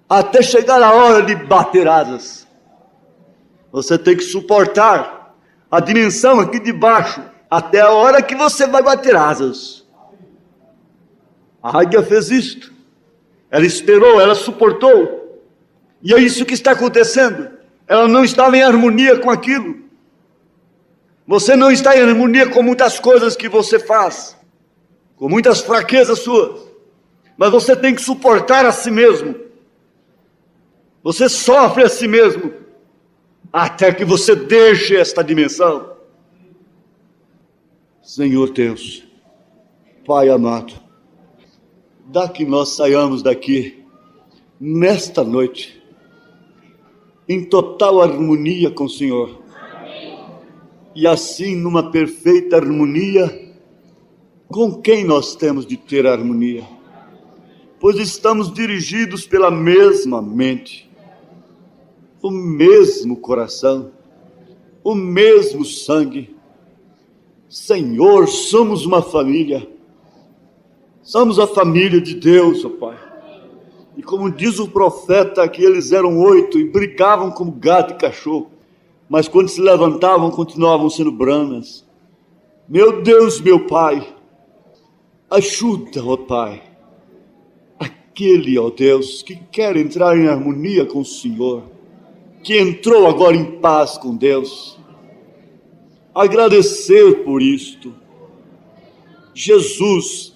até chegar a hora de bater asas. Você tem que suportar a dimensão aqui de baixo, até a hora que você vai bater asas. A águia fez isto. Ela esperou, ela suportou. E é isso que está acontecendo. Ela não estava em harmonia com aquilo. Você não está em harmonia com muitas coisas que você faz, com muitas fraquezas suas, mas você tem que suportar a si mesmo. Você sofre a si mesmo, até que você deixe esta dimensão. Senhor Deus, Pai amado, dá que nós saiamos daqui, nesta noite, em total harmonia com o Senhor. E assim, numa perfeita harmonia, com quem nós temos de ter harmonia? Pois estamos dirigidos pela mesma mente, o mesmo coração, o mesmo sangue. Senhor, somos uma família, somos a família de Deus, ó Pai. E como diz o profeta, que eles eram 8 e brigavam como gato e cachorro, mas quando se levantavam, continuavam sendo branas. Meu Deus, meu Pai, ajuda, ó Pai, aquele, ó Deus, que quer entrar em harmonia com o Senhor, que entrou agora em paz com Deus, agradecer por isto. Jesus,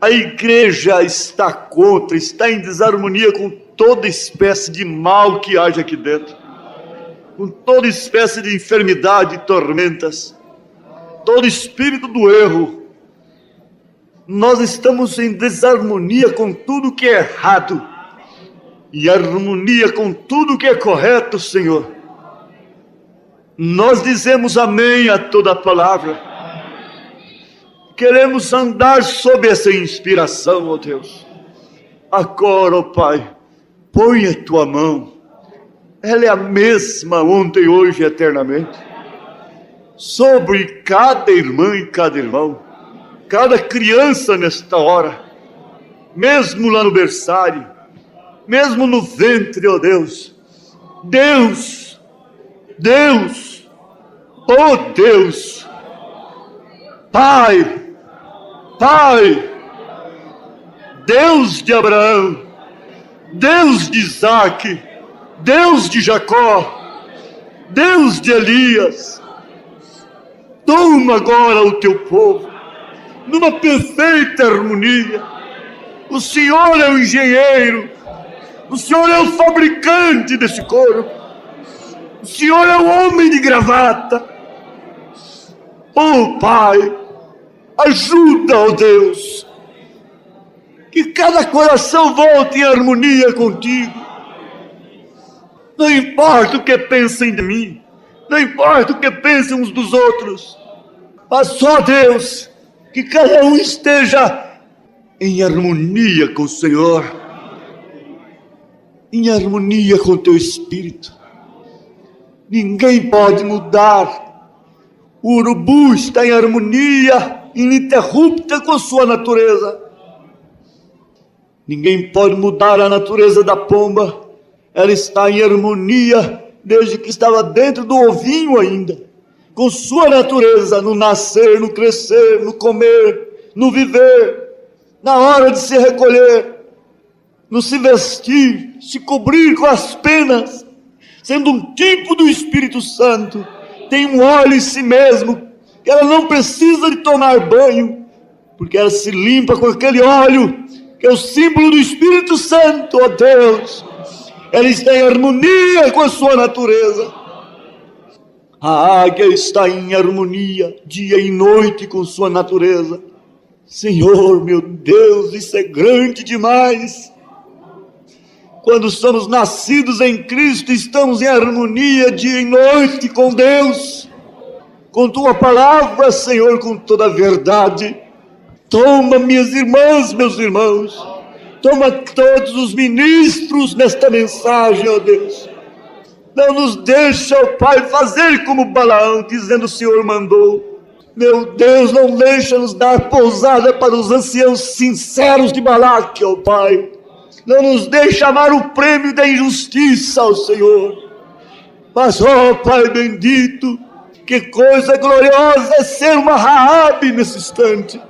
a igreja está contra, está em desarmonia com toda espécie de mal que haja aqui dentro, com toda espécie de enfermidade e tormentas, todo espírito do erro. Nós estamos em desarmonia com tudo que é errado e harmonia com tudo que é correto, Senhor. Nós dizemos amém a toda a palavra. Queremos andar sob essa inspiração, ó Deus. Agora, ó Pai, põe a tua mão. Ela é a mesma ontem, hoje e eternamente, sobre cada irmã e cada irmão, cada criança nesta hora, mesmo lá no berçário, mesmo no ventre, ó Deus. Deus, Deus, ó Deus, Pai, Pai, Deus de Abraão, Deus de Isaque, Deus de Jacó, Deus de Elias, toma agora o teu povo, numa perfeita harmonia. O Senhor é o engenheiro, o Senhor é o fabricante desse corpo, o Senhor é o homem de gravata. Oh Pai, ajuda, ó Deus, que cada coração volte em harmonia contigo. Não importa o que pensem de mim, não importa o que pensem uns dos outros, mas só Deus, que cada um esteja em harmonia com o Senhor, em harmonia com o teu Espírito. Ninguém pode mudar. O urubu está em harmonia ininterrupta com sua natureza. Ninguém pode mudar a natureza da pomba. Ela está em harmonia desde que estava dentro do ovinho ainda, com sua natureza, no nascer, no crescer, no comer, no viver, na hora de se recolher, no se vestir, se cobrir com as penas, sendo um tipo do Espírito Santo. Tem um óleo em si mesmo, que ela não precisa de tomar banho, porque ela se limpa com aquele óleo, que é o símbolo do Espírito Santo, ó Deus. Ela está em harmonia com a sua natureza. A águia está em harmonia, dia e noite, com sua natureza. Senhor, meu Deus, isso é grande demais. Quando somos nascidos em Cristo, estamos em harmonia dia e noite com Deus, com tua palavra, Senhor, com toda a verdade. Toma, minhas irmãs, meus irmãos, toma todos os ministros nesta mensagem, ó Deus. Não nos deixa, ó Pai, fazer como Balaão, dizendo: o Senhor mandou. Meu Deus, não deixa-nos dar pousada para os anciãos sinceros de Balaque, ó Pai. Não nos deixa amar o prêmio da injustiça, ó Senhor. Mas, ó Pai bendito, que coisa gloriosa é ser uma Raabe nesse instante.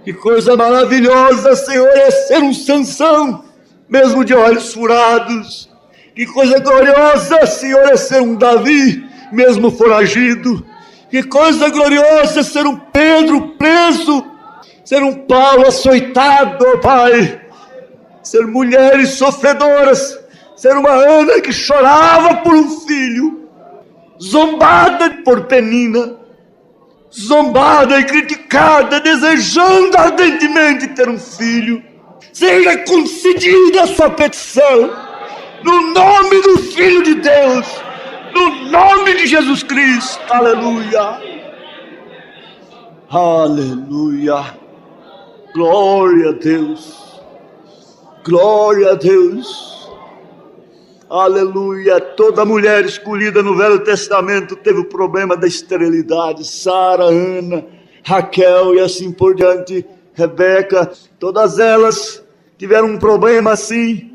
Que coisa maravilhosa, Senhor, é ser um Sansão, mesmo de olhos furados. Que coisa gloriosa, Senhor, é ser um Davi, mesmo foragido. Que coisa gloriosa é ser um Pedro preso, ser um Paulo açoitado, ó Pai. Ser mulheres sofredoras, ser uma Ana que chorava por um filho, zombada por Penina, zombada e criticada, desejando ardentemente ter um filho. Seja concedida a sua petição, no nome do Filho de Deus, no nome de Jesus Cristo. Aleluia, aleluia, glória a Deus, glória a Deus, aleluia. Toda mulher escolhida no Velho Testamento teve o problema da esterilidade. Sara, Ana, Raquel e assim por diante, Rebeca, todas elas tiveram um problema assim.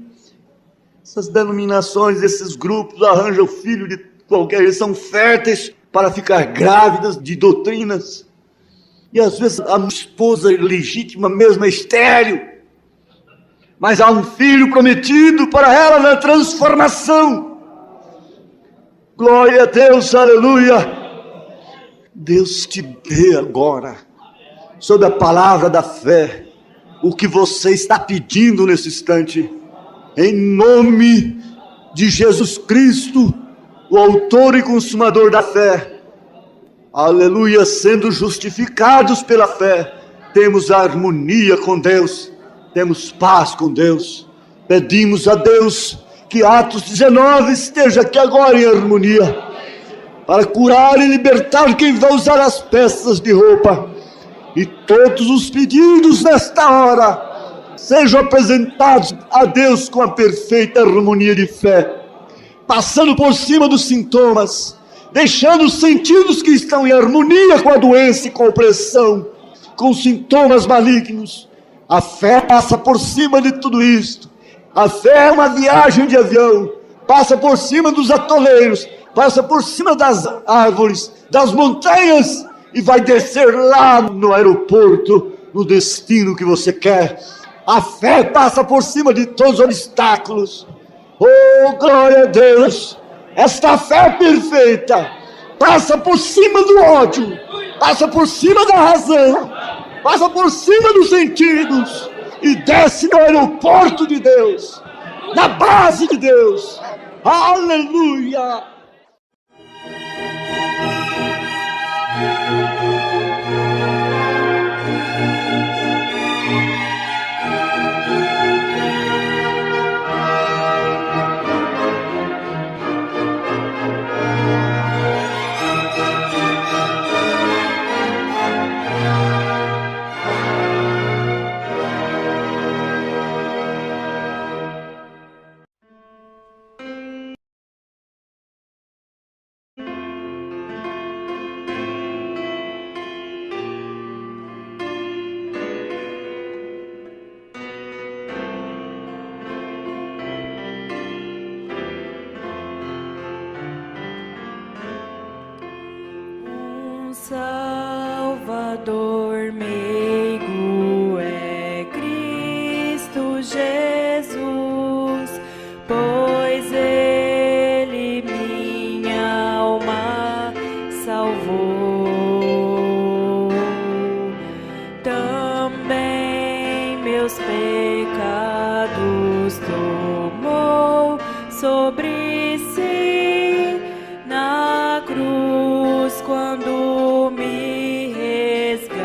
Essas denominações, esses grupos arranjam filho de qualquer, eles são férteis para ficar grávidas de doutrinas. E às vezes a esposa legítima mesmo é estéril, mas há um filho prometido para ela na transformação. Glória a Deus, aleluia. Deus te dê agora, sob a palavra da fé, o que você está pedindo nesse instante, em nome de Jesus Cristo, o autor e consumador da fé. Aleluia. Sendo justificados pela fé, temos harmonia com Deus, temos paz com Deus. Pedimos a Deus que Atos 19 esteja aqui agora em harmonia, para curar e libertar quem vai usar as peças de roupa. E todos os pedidos nesta hora sejam apresentados a Deus com a perfeita harmonia de fé, passando por cima dos sintomas, deixando os sentidos que estão em harmonia com a doença e com a opressão, com os sintomas malignos. A fé passa por cima de tudo isto. A fé é uma viagem de avião, passa por cima dos atoleiros, passa por cima das árvores, das montanhas, e vai descer lá no aeroporto, no destino que você quer. A fé passa por cima de todos os obstáculos. Oh, glória a Deus! Esta fé perfeita passa por cima do ódio, passa por cima da razão, passa por cima dos sentidos e desce no aeroporto de Deus, na base de Deus. Aleluia! Salvador meigo é Cristo Jesus, pois Ele minha alma salvou. Também meus pecados tomou sobre si na cruz quando me resgatou.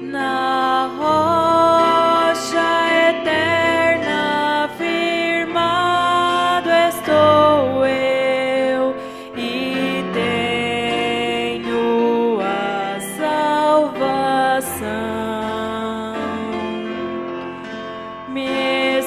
Na rocha eterna firmado estou eu e tenho a salvação. Me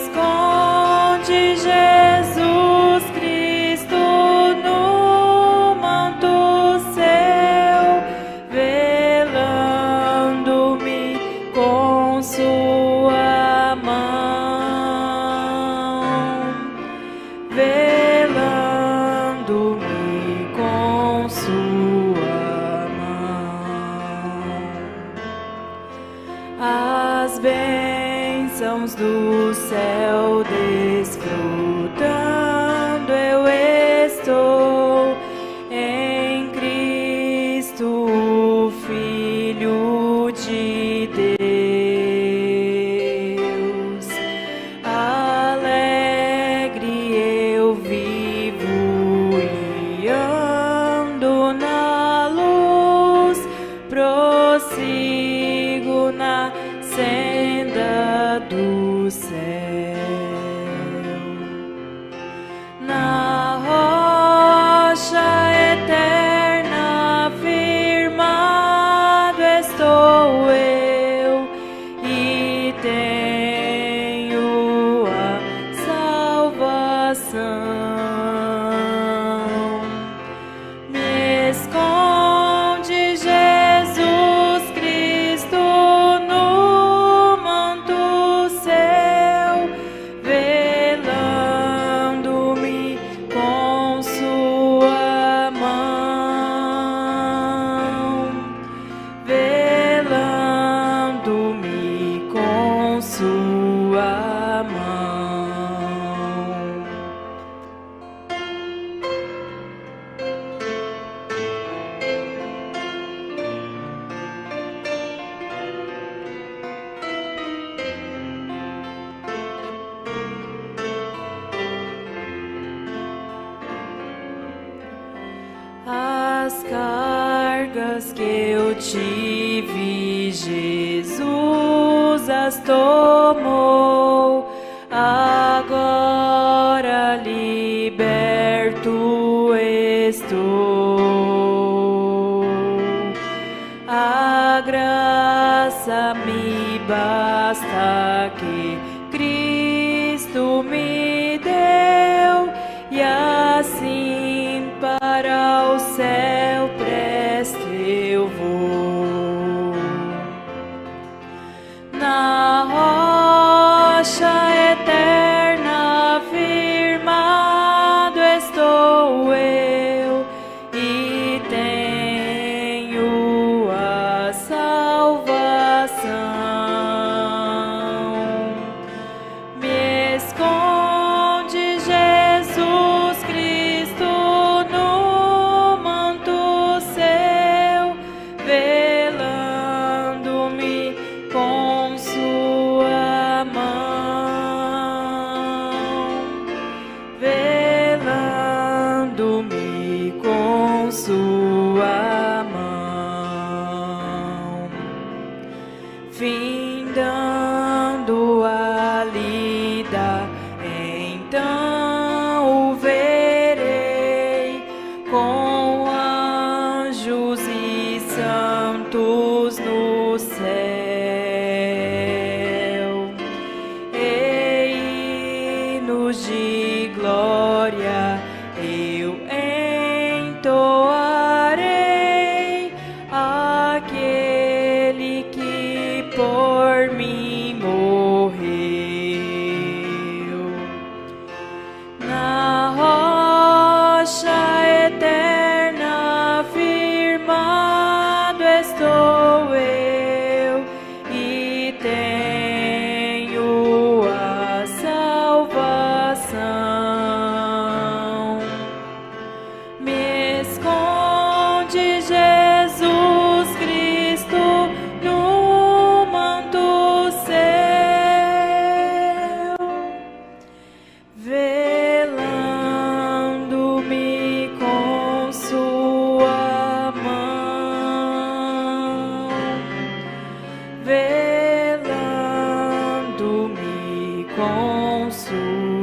as cargas que eu tive, Jesus as tomou. Agora liberto estou. A graça me basta que Cristo me deu, e assim para o céu presto eu vou. Na rocha eterna firmado estou eu, e tenho a salvação. Me esconde Jesus Cristo no manto seu, velando-me com sua mão, velando-me com sua mão, findando a lida, então o verei com anjos e santos no céu. E hinos de glória eu entoarei aquele que por mim morreu. Na rocha eterna firmado estou eu, e tenho a salvação. Me esconde Jesus Cristo no manto seu, velando-me com sua mão, velando-me com sua